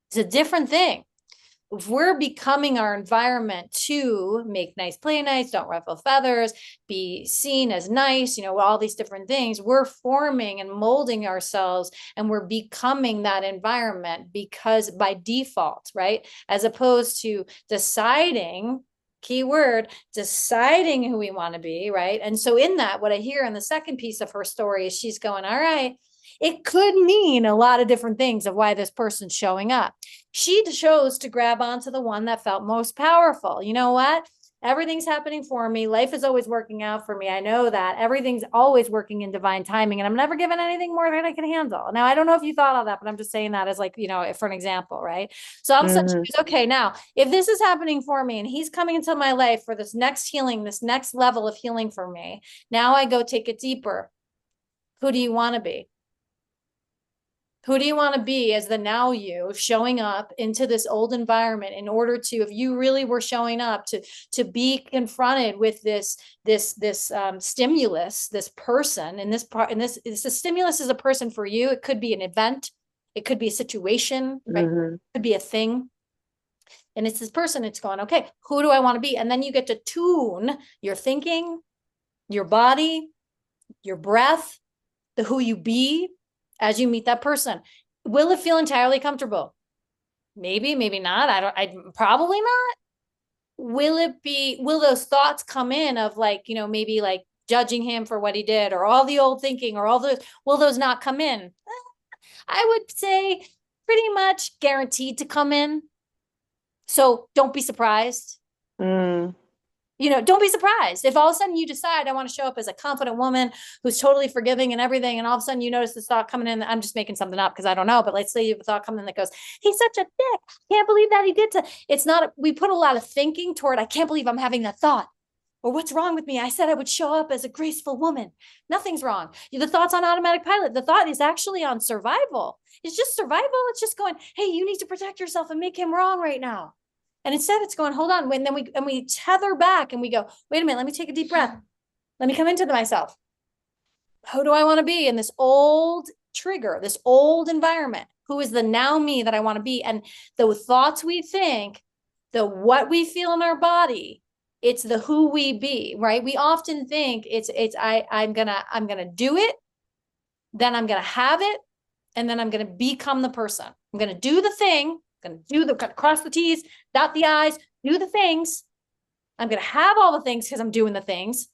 S1: It's a different thing. If we're becoming our environment to make nice play nice, don't ruffle feathers, be seen as nice, all these different things, we're forming and molding ourselves, and we're becoming that environment because by default, right? As opposed to deciding, keyword, deciding who we want to be, right? And so in that, what I hear in the second piece of her story is she's going, all right, it could mean a lot of different things of why this person's showing up. She chose to grab onto the one that felt most powerful. You know what? Everything's happening for me. Life is always working out for me. I know that everything's always working in divine timing, and I'm never given anything more than I can handle. Now, I don't know if you thought of that, but I'm just saying that as like, for an example, right? So I'm such, okay, now, if this is happening for me and he's coming into my life for this next healing, this next level of healing for me, now I go take it deeper. Who do you want to be? Who do you want to be as the now you showing up into this old environment in order to, if you really were showing up to be confronted with this stimulus, this person in this part, and this the stimulus is a person for you. It could be an event, it could be a situation, right? It could be a thing. And it's this person, it's going, okay, who do I want to be? And then you get to tune your thinking, your body, your breath, the who you be as you meet that person. Will it feel entirely comfortable? Maybe, maybe not. I probably not. Will those thoughts come in of like, you know, maybe like judging him for what he did, or all the old thinking, or all those, will those not come in? I would say pretty much guaranteed to come in. So don't be surprised. You know, don't be surprised if all of a sudden you decide, I want to show up as a confident woman who's totally forgiving and everything. And all of a sudden you notice this thought coming in. I'm just making something up because I don't know, but let's say you have a thought coming in that goes, he's such a dick. Can't believe that he did to, it's not, we put a lot of thinking toward, I can't believe I'm having that thought. Or what's wrong with me? I said I would show up as a graceful woman. Nothing's wrong. The thought's on automatic pilot. The thought is actually on survival. It's just survival. It's just going, hey, you need to protect yourself and make him wrong right now. And instead it's going, hold on. Then we tether back and we go, wait a minute, let me take a deep breath. Let me come into myself. Who do I want to be in this old trigger, this old environment? Who is the now me that I want to be? And the thoughts we think, the what we feel in our body, it's the who we be, right? We often think I'm gonna do it, then I'm gonna have it, and then I'm gonna become the person. I'm gonna do the thing. Gonna cross the T's, dot the I's, do the things. I'm gonna have all the things because I'm doing the things.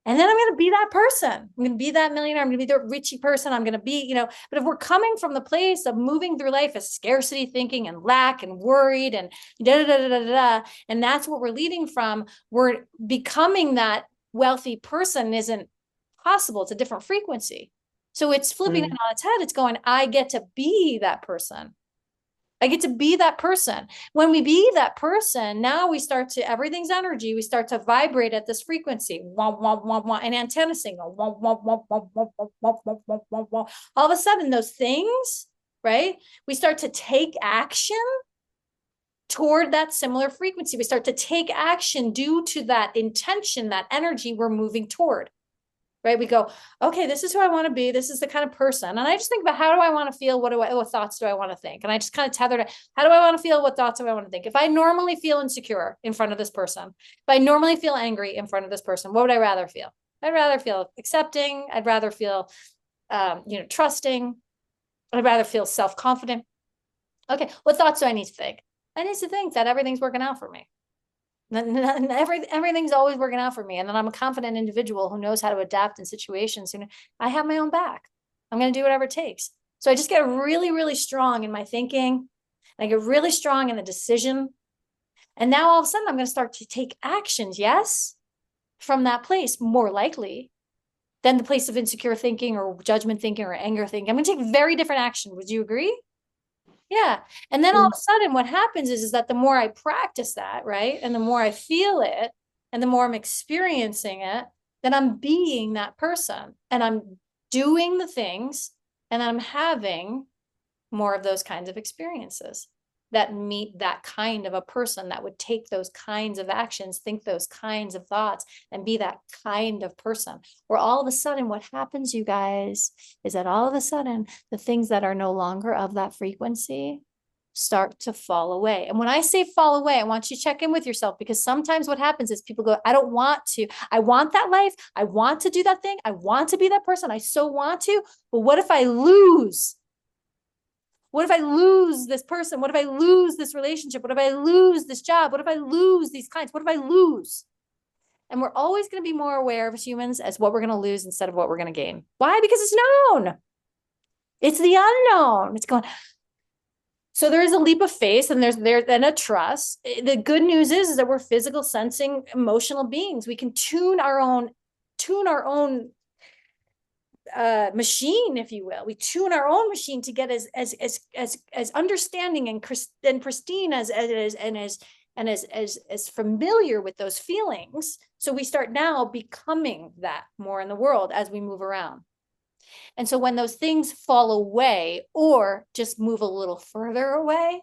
S1: And then I'm gonna be that person. I'm gonna be that millionaire. I'm gonna be the richy person. I'm gonna be, you know, but if we're coming from the place of moving through life as scarcity thinking and lack and worried and and that's what we're leading from, we're becoming that wealthy person isn't possible. It's a different frequency. So it's flipping it on its head. It's going, I get to be that person. I get to be that person. When we be that person, now we start to, everything's energy. We start to vibrate at this frequency. Womp, womp, womp, womp, an antenna signal. Womp, womp, womp, womp, womp, womp, womp, womp, womp, womp, womp. All of a sudden, those things, right? We start to take action toward that similar frequency. We start to take action due to that intention, that energy we're moving toward. Right? We go, okay, this is who I want to be. This is the kind of person. And I just think about how do I want to feel? What thoughts do I want to think? And I just kind of tether to how do I want to feel? What thoughts do I want to think? If I normally feel insecure in front of this person, if I normally feel angry in front of this person, what would I rather feel? I'd rather feel accepting. I'd rather feel, trusting. I'd rather feel self-confident. Okay. What thoughts do I need to think? I need to think that everything's working out for me. Everything's always working out for me. And then I'm a confident individual who knows how to adapt in situations. I have my own back. I'm going to do whatever it takes. So I just get really, really strong in my thinking. And I get really strong in the decision. And now all of a sudden I'm going to start to take actions. Yes. From that place, more likely than the place of insecure thinking or judgment thinking or anger thinking. I'm going to take very different action. Would you agree? Yeah. And then all of a sudden what happens is that the more I practice that, right? And the more I feel it and the more I'm experiencing it, then I'm being that person and I'm doing the things and I'm having more of those kinds of experiences that meet that kind of a person that would take those kinds of actions, think those kinds of thoughts, and be that kind of person. Where all of a sudden what happens, you guys, is that all of a sudden the things that are no longer of that frequency start to fall away. And when I say fall away, I want you to check in with yourself, because sometimes what happens is people go, I don't want to, I want that life. I want to do that thing. I want to be that person. I so want to, but what if I lose? What if I lose this person? What if I lose this relationship? What if I lose this job? What if I lose these clients? What if I lose? And we're always going to be more aware as humans as what we're going to lose instead of what we're going to gain. Why? Because it's known. It's the unknown. It's going. So there is a leap of faith and there's a trust. The good news is that we're physical, sensing, emotional beings. We can tune our own machine, if you will. We tune our own machine to get as understanding and pristine as familiar with those feelings. So we start now becoming that more in the world as we move around. And so when those things fall away or just move a little further away,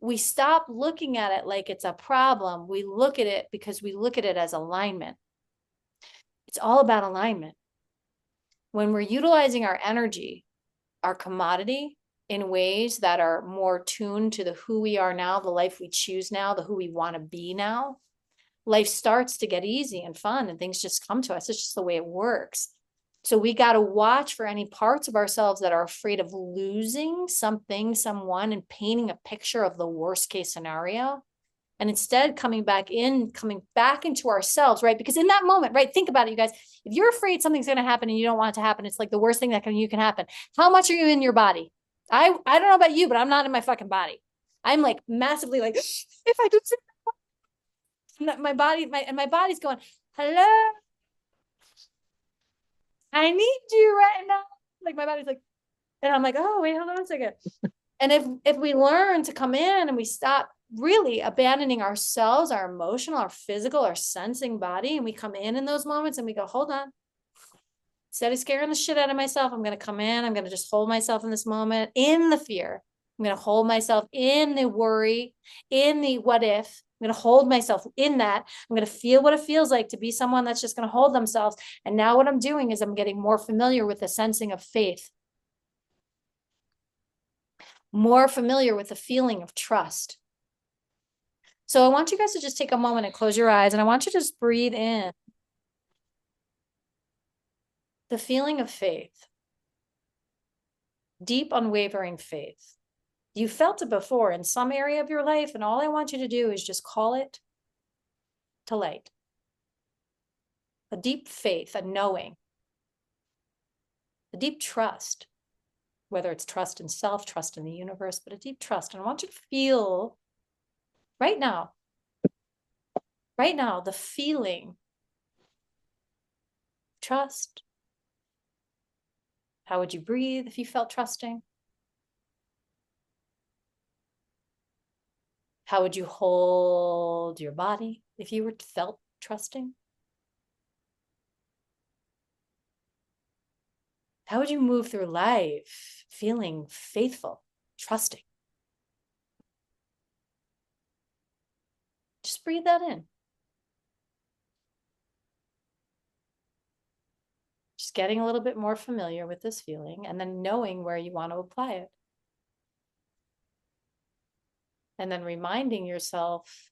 S1: we stop looking at it like it's a problem. We look at it because we look at it as alignment. It's all about alignment. When we're utilizing our energy, our commodity, in ways that are more tuned to the who we are now, the life we choose now, the who we want to be now, life starts to get easy and fun and things just come to us. It's just the way it works. So we got to watch for any parts of ourselves that are afraid of losing something, someone, and painting a picture of the worst case scenario. And instead coming back into ourselves, right? Because in that moment, right? Think about it, you guys. If you're afraid something's going to happen and you don't want it to happen, it's like the worst thing that you can happen. How much are you in your body? I don't know about you, but I'm not in my fucking body. I'm like massively like, if I do my body's going, hello, I need you right now. Like my body's like, and I'm like, oh, wait, hold on a second. And if we learn to come in and we stop really abandoning ourselves, our emotional, our physical, our sensing body, and we come in those moments and we go, hold on. Instead of scaring the shit out of myself, I'm going to come in. I'm going to just hold myself in this moment in the fear. I'm going to hold myself in the worry, in the what if. I'm going to hold myself in that. I'm going to feel what it feels like to be someone that's just going to hold themselves. And now what I'm doing is I'm getting more familiar with the sensing of faith, more familiar with the feeling of trust. So I want you guys to just take a moment and close your eyes. And I want you to just breathe in the feeling of faith, deep, unwavering faith. You felt it before in some area of your life, and all I want you to do is just call it to light. A deep faith, a knowing, a deep trust, whether it's trust in self, trust in the universe, but a deep trust. And I want you to feel right now, the feeling, trust. How would you breathe if you felt trusting? How would you hold your body if you were felt trusting? How would you move through life feeling faithful, trusting? Just breathe that in. Just getting a little bit more familiar with this feeling and then knowing where you want to apply it. And then reminding yourself,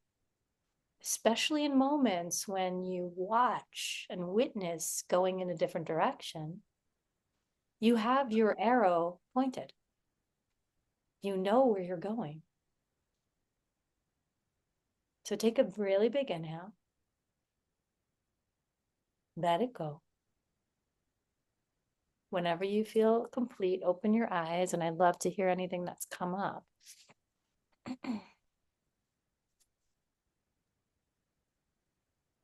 S1: especially in moments when you watch and witness going in a different direction, you have your arrow pointed. You know where you're going. So take a really big inhale. Let it go. Whenever you feel complete, open your eyes, and I'd love to hear anything that's come up.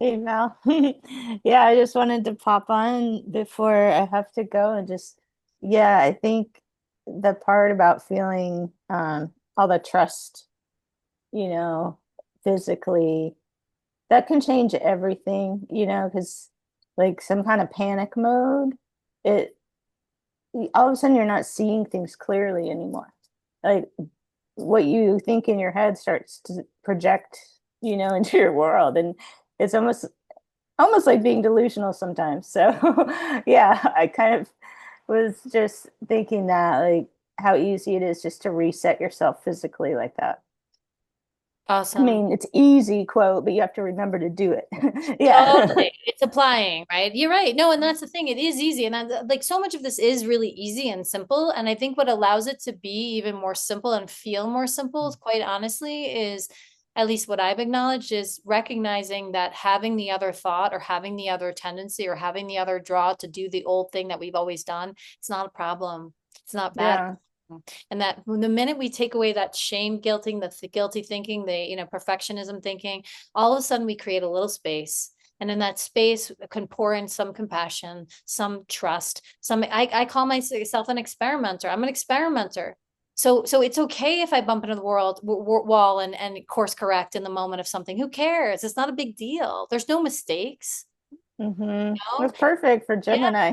S2: Hey Mel. Yeah, I just wanted to pop on before I have to go and just, yeah, I think the part about feeling all the trust, you know, physically, that can change everything, you know, because like some kind of panic mode, it all of a sudden you're not seeing things clearly anymore. Like what you think in your head starts to project, you know, into your world, and it's almost like being delusional sometimes. So yeah, I kind of was just thinking that like how easy it is just to reset yourself physically like that. I
S1: Awesome.
S2: mean, it's easy quote, but you have to remember to do it. Yeah.
S1: Totally. It's applying, right? You're right. No, and that's the thing. It is easy. And like so much of this is really easy and simple. And I think what allows it to be even more simple and feel more simple, quite honestly, is at least what I've acknowledged is recognizing that having the other thought or having the other tendency or having the other draw to do the old thing that we've always done, it's not a problem. It's not bad.
S2: Yeah.
S1: And that the minute we take away that shame, guilting, the guilty thinking, the perfectionism thinking, all of a sudden we create a little space. And in that space can pour in some compassion, some trust, I call myself an experimenter. I'm an experimenter. So it's okay if I bump into the wall and course correct in the moment of something. Who cares? It's not a big deal. There's no mistakes.
S2: That's perfect for
S1: Yeah.
S2: Gemini.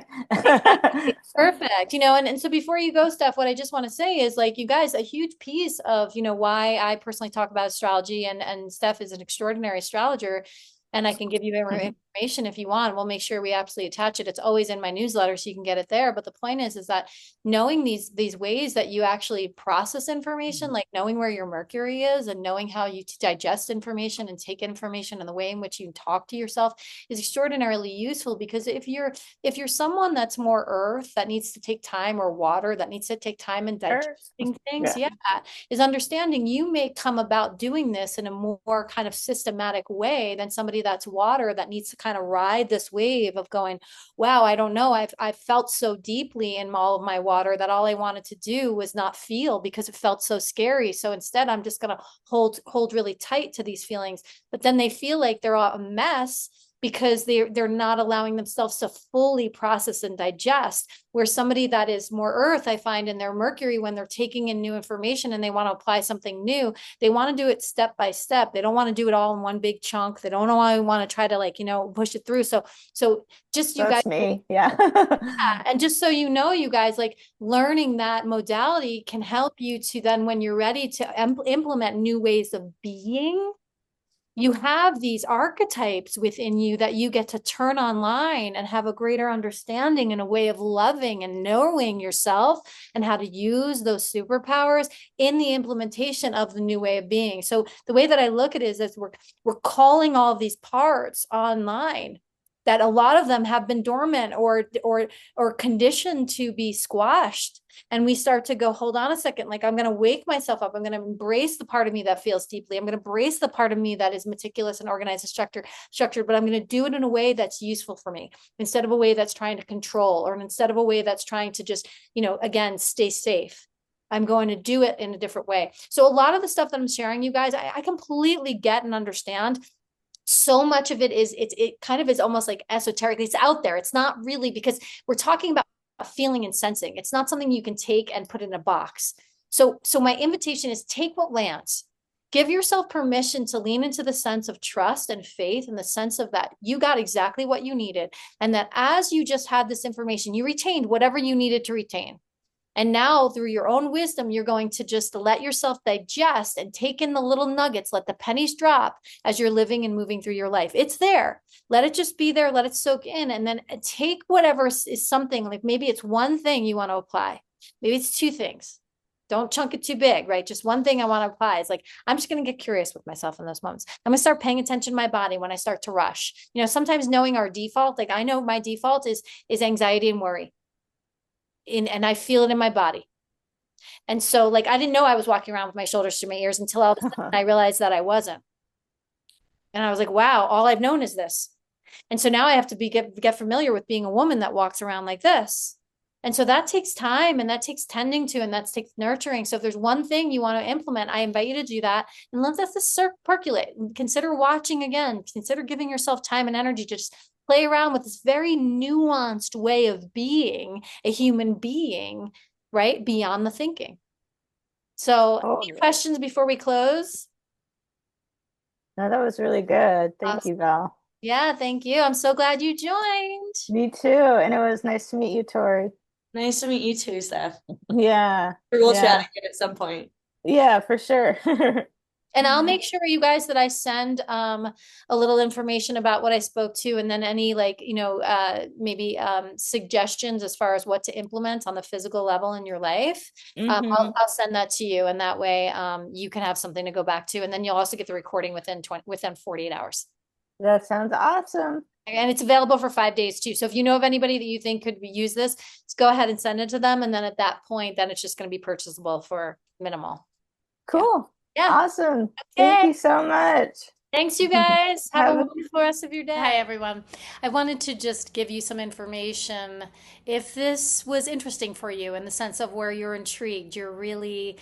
S1: Perfect. And so before you go, Steph, what I just want to say is like, you guys, a huge piece of, why I personally talk about astrology and Steph is an extraordinary astrologer. And I can give you information if you want. We'll make sure we absolutely attach it. It's always in my newsletter, so you can get it there. But the point is that knowing these ways that you actually process information, like knowing where your Mercury is and knowing how you digest information and take information and the way in which you talk to yourself is extraordinarily useful. Because if you're someone that's more earth, that needs to take time, or water, that needs to take time in digesting things, is understanding you may come about doing this in a more kind of systematic way than somebody that's water, that needs to kind of ride this wave of going, wow, I don't know, I've felt so deeply in all of my water that all I wanted to do was not feel because it felt so scary. So instead, I'm just going to hold really tight to these feelings. But then they feel like they're all a mess because they're not allowing themselves to fully process and digest. Where somebody that is more earth, I find in their Mercury, when they're taking in new information and they want to apply something new, they want to do it step by step. They don't want to do it all in one big chunk. They don't want to try to push it through. So just you guys.
S2: That's me. Yeah.
S1: And just so you know, you guys, like, learning that modality can help you to then, when you're ready to implement new ways of being, you have these archetypes within you that you get to turn online and have a greater understanding and a way of loving and knowing yourself and how to use those superpowers in the implementation of the new way of being. So the way that I look at it is as we're calling all of these parts online, that a lot of them have been dormant or conditioned to be squashed. And we start to go, hold on a second, like, I'm going to wake myself up. I'm going to embrace the part of me that feels deeply. I'm going to embrace the part of me that is meticulous and organized and structured, but I'm going to do it in a way that's useful for me, instead of a way that's trying to control, or instead of a way that's trying to just, again, stay safe. I'm going to do it in a different way. So a lot of the stuff that I'm sharing, you guys, I completely get and understand. So much of it it kind of is almost like esoteric. It's out there. It's not really, because we're talking about feeling and sensing. It's not something you can take and put in a box. So my invitation is, take what lands. Give yourself permission to lean into the sense of trust and faith, and the sense of that you got exactly what you needed. And that as you just had this information, you retained whatever you needed to retain. And now, through your own wisdom, you're going to just let yourself digest and take in the little nuggets, let the pennies drop as you're living and moving through your life. It's there. Let it just be there. Let it soak in. And then take whatever is something, like maybe it's one thing you want to apply. Maybe it's two things. Don't chunk it too big, right? Just one thing I want to apply. It's like, I'm just going to get curious with myself in those moments. I'm going to start paying attention to my body when I start to rush. Sometimes knowing our default, like I know my default is anxiety and worry. And I feel it in my body. And so, like, I didn't know I was walking around with my shoulders to my ears until all of a sudden I realized that I wasn't. And I was like, wow, all I've known is this. And so now I have to get familiar with being a woman that walks around like this. And so that takes time, and that takes tending to, and that takes nurturing. So if there's one thing you want to implement, I invite you to do that, and let this percolate. Consider watching again. Consider giving yourself time and energy to just play around with this very nuanced way of being a human being, right? Beyond the thinking. So any questions before we close?
S2: No, that was really good. Thank you, Val.
S1: Yeah, thank you. I'm so glad you joined.
S2: Me too. And it was nice to meet you, Tori.
S3: Nice to meet you too, Steph.
S2: Yeah.
S3: We'll chat again at some point.
S2: Yeah, for sure.
S1: And I'll make sure, you guys, that I send a little information about what I spoke to, and then any maybe suggestions as far as what to implement on the physical level in your life. I'll send that to you, and that way you can have something to go back to, and then you'll also get the recording within 48 hours.
S2: That sounds awesome.
S1: And it's available for 5 days too. So if you know of anybody that you think could use this, just go ahead and send it to them. And then at that point, then it's just going to be purchasable for minimal.
S2: Cool.
S1: Yeah.
S2: Awesome.
S1: Okay.
S2: Thank you so much.
S1: Thanks, you guys. Have a wonderful rest of your day. Hi, everyone. I wanted to just give you some information. If this was interesting for you, in the sense of where you're intrigued, you're really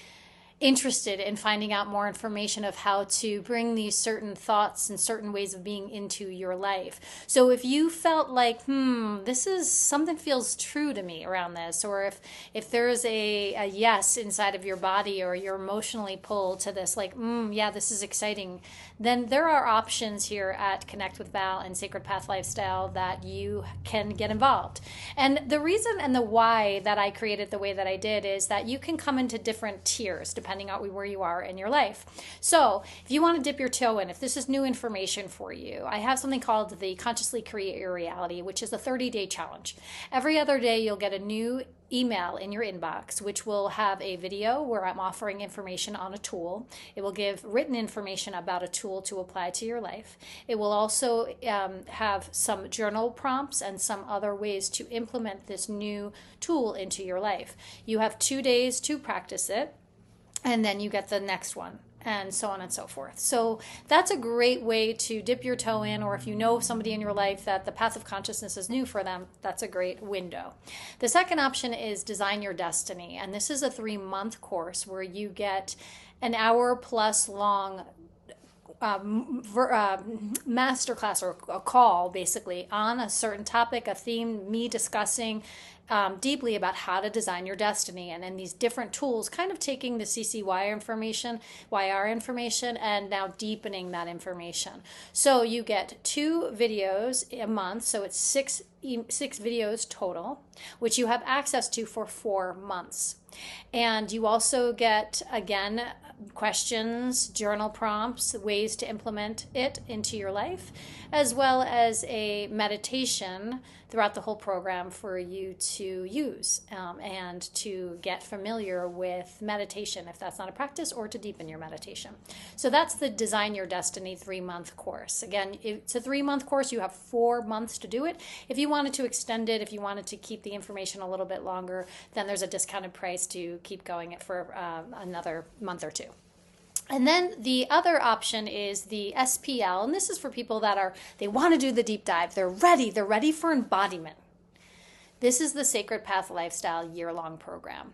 S1: interested in finding out more information of how to bring these certain thoughts and certain ways of being into your life. So if you felt like, this is something feels true to me around this, or if there's a yes inside of your body, or you're emotionally pulled to this, like, yeah, this is exciting, then there are options here at Connect with Val and Sacred Path Lifestyle that you can get involved. And the reason and the why that I created the way that I did is that you can come into different tiers depending on where you are in your life. So if you want to dip your toe in, if this is new information for you, I have something called the Consciously Create Your Reality, which is a 30-day challenge. Every other day you'll get a new email in your inbox, which will have a video where I'm offering information on a tool. It will give written information about a tool to apply to your life. It will also have some journal prompts and some other ways to implement this new tool into your life. You have 2 days to practice it, and then you get the next one, and so on and so forth. So that's a great way to dip your toe in, or if you know somebody in your life that the path of consciousness is new for them, that's a great window. The second option is Design Your Destiny, and this is a 3-month course where you get an hour plus long masterclass, or a call basically on a certain topic, a theme, me discussing deeply about how to design your destiny, and then these different tools, kind of taking the CCY information, YR information, and now deepening that information. So you get 2 videos a month, so it's 6 videos total, which you have access to for 4 months. And you also get, again, questions, journal prompts, ways to implement it into your life, as well as a meditation throughout the whole program for you to use and to get familiar with meditation if that's not a practice, or to deepen your meditation. So that's the Design Your Destiny 3-month course. Again, it's a 3-month course. You have 4 months to do it. If you wanted to extend it, if you wanted to keep the information a little bit longer, then there's a discounted price to keep going it for another month or 2. And then the other option is the SPL, and this is for people that they want to do the deep dive. They're ready for embodiment. This is the Sacred Path Lifestyle year-long program.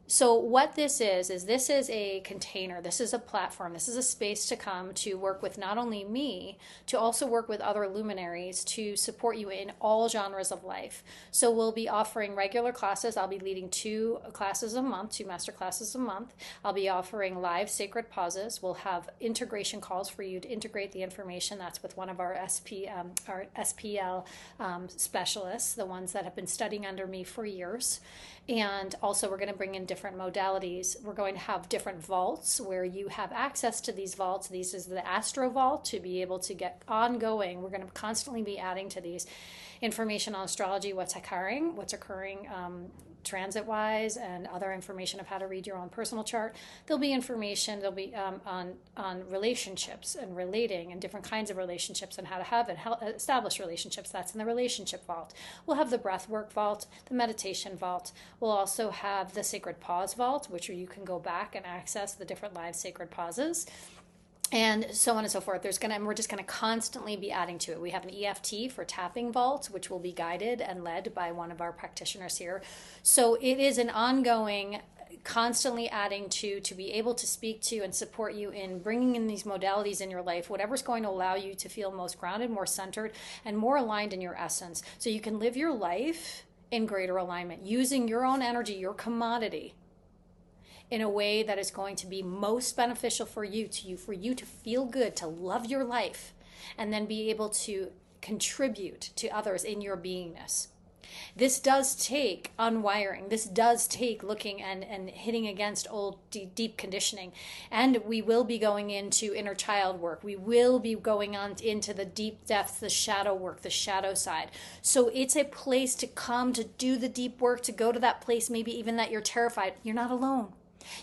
S1: So what this is a container, this is a platform, this is a space to come to work with not only me, to also work with other luminaries to support you in all genres of life. So we'll be offering regular classes. I'll be leading 2 classes a month, 2 master classes a month. I'll be offering live sacred pauses. We'll have integration calls for you to integrate the information. That's with one of our SPL specialists, the ones that have been studying under me for years. And also we're going to bring in different modalities. We're going to have different vaults where you have access to these vaults. These is the Astro Vault to be able to get ongoing. We're going to constantly be adding to these information on astrology, what's occurring transit-wise, and other information of how to read your own personal chart. There'll be information, on relationships and relating and different kinds of relationships and how to have and establish relationships. That's in the relationship vault. We'll have the breathwork vault, the meditation vault. We'll also have the sacred pause vault, which you can go back and access the different live sacred pauses, and so on and so forth. We're just going to constantly be adding to it. We have an EFT for tapping vault, which will be guided and led by one of our practitioners here. So it is an ongoing, constantly adding to be able to speak to and support you in bringing in these modalities in your life, whatever's going to allow you to feel most grounded, more centered, and more aligned in your essence, so you can live your life in greater alignment, using your own energy, your commodity, in a way that is going to be most beneficial for you to feel good, to love your life, and then be able to contribute to others in your beingness. This does take unwiring. This does take looking and hitting against old deep conditioning. And we will be going into inner child work. We will be going on into the deep depths, the shadow work, the shadow side. So it's a place to come to do the deep work, to go to that place, maybe even that you're terrified. You're not alone.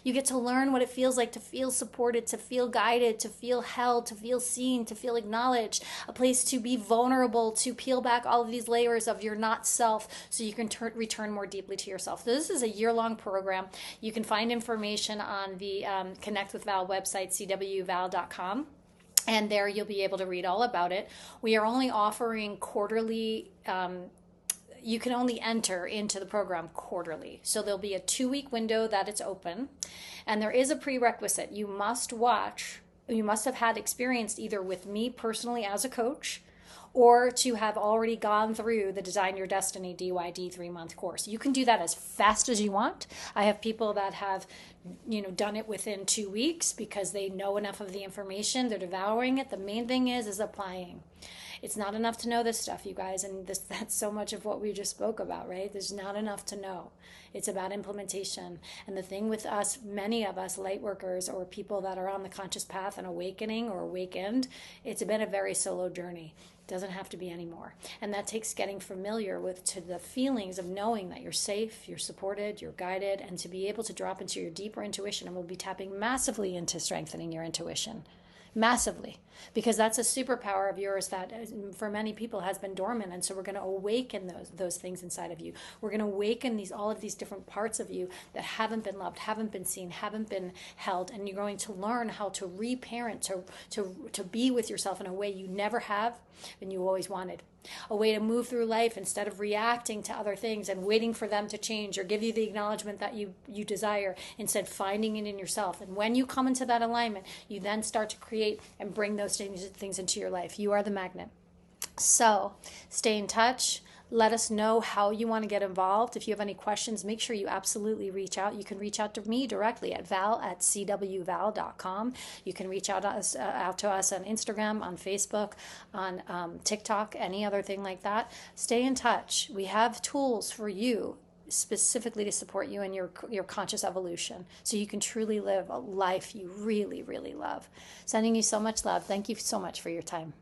S1: You get to learn what it feels like to feel supported, to feel guided, to feel held, to feel seen, to feel acknowledged, a place to be vulnerable, to peel back all of these layers of your not self so you can return more deeply to yourself. This is a year-long program. You can find information on the Connect with Val website, CWVal.com. And there you'll be able to read all about it. We are only offering quarterly you can only enter into the program quarterly. So there'll be a 2-week window that it's open. And there is a prerequisite. You must have had experience either with me personally as a coach, or to have already gone through the Design Your Destiny DYD 3-month course. You can do that as fast as you want. I have people that have, done it within 2 weeks because they know enough of the information. They're devouring it. The main thing is applying. It's not enough to know this stuff, you guys, and that's so much of what we just spoke about, right? There's not enough to know. It's about implementation. And the thing with us, many of us light workers or people that are on the conscious path and awakening or awakened, it's been a very solo journey. It doesn't have to be anymore. And that takes getting familiar to the feelings of knowing that you're safe, you're supported, you're guided, and to be able to drop into your deeper intuition. And we'll be tapping massively into strengthening your intuition. Massively, because that's a superpower of yours that for many people has been dormant. And so we're going to awaken those things inside of you. We're going to awaken all of these different parts of you that haven't been loved, haven't been seen, haven't been held. And you're going to learn how to reparent, to be with yourself in a way you never have and you always wanted. A way to move through life instead of reacting to other things and waiting for them to change or give you the acknowledgement that you desire, instead finding it in yourself. And when you come into that alignment, you then start to create and bring those things into your life. You are the magnet. So stay in touch. Let us know how you want to get involved. If you have any questions, make sure you absolutely reach out. You can reach out to me directly at val@cwval.com. You can reach out to us on Instagram, on Facebook, on TikTok, any other thing like that. Stay in touch. We have tools for you specifically to support you in your conscious evolution so you can truly live a life you really, really love. Sending you so much love. Thank you so much for your time.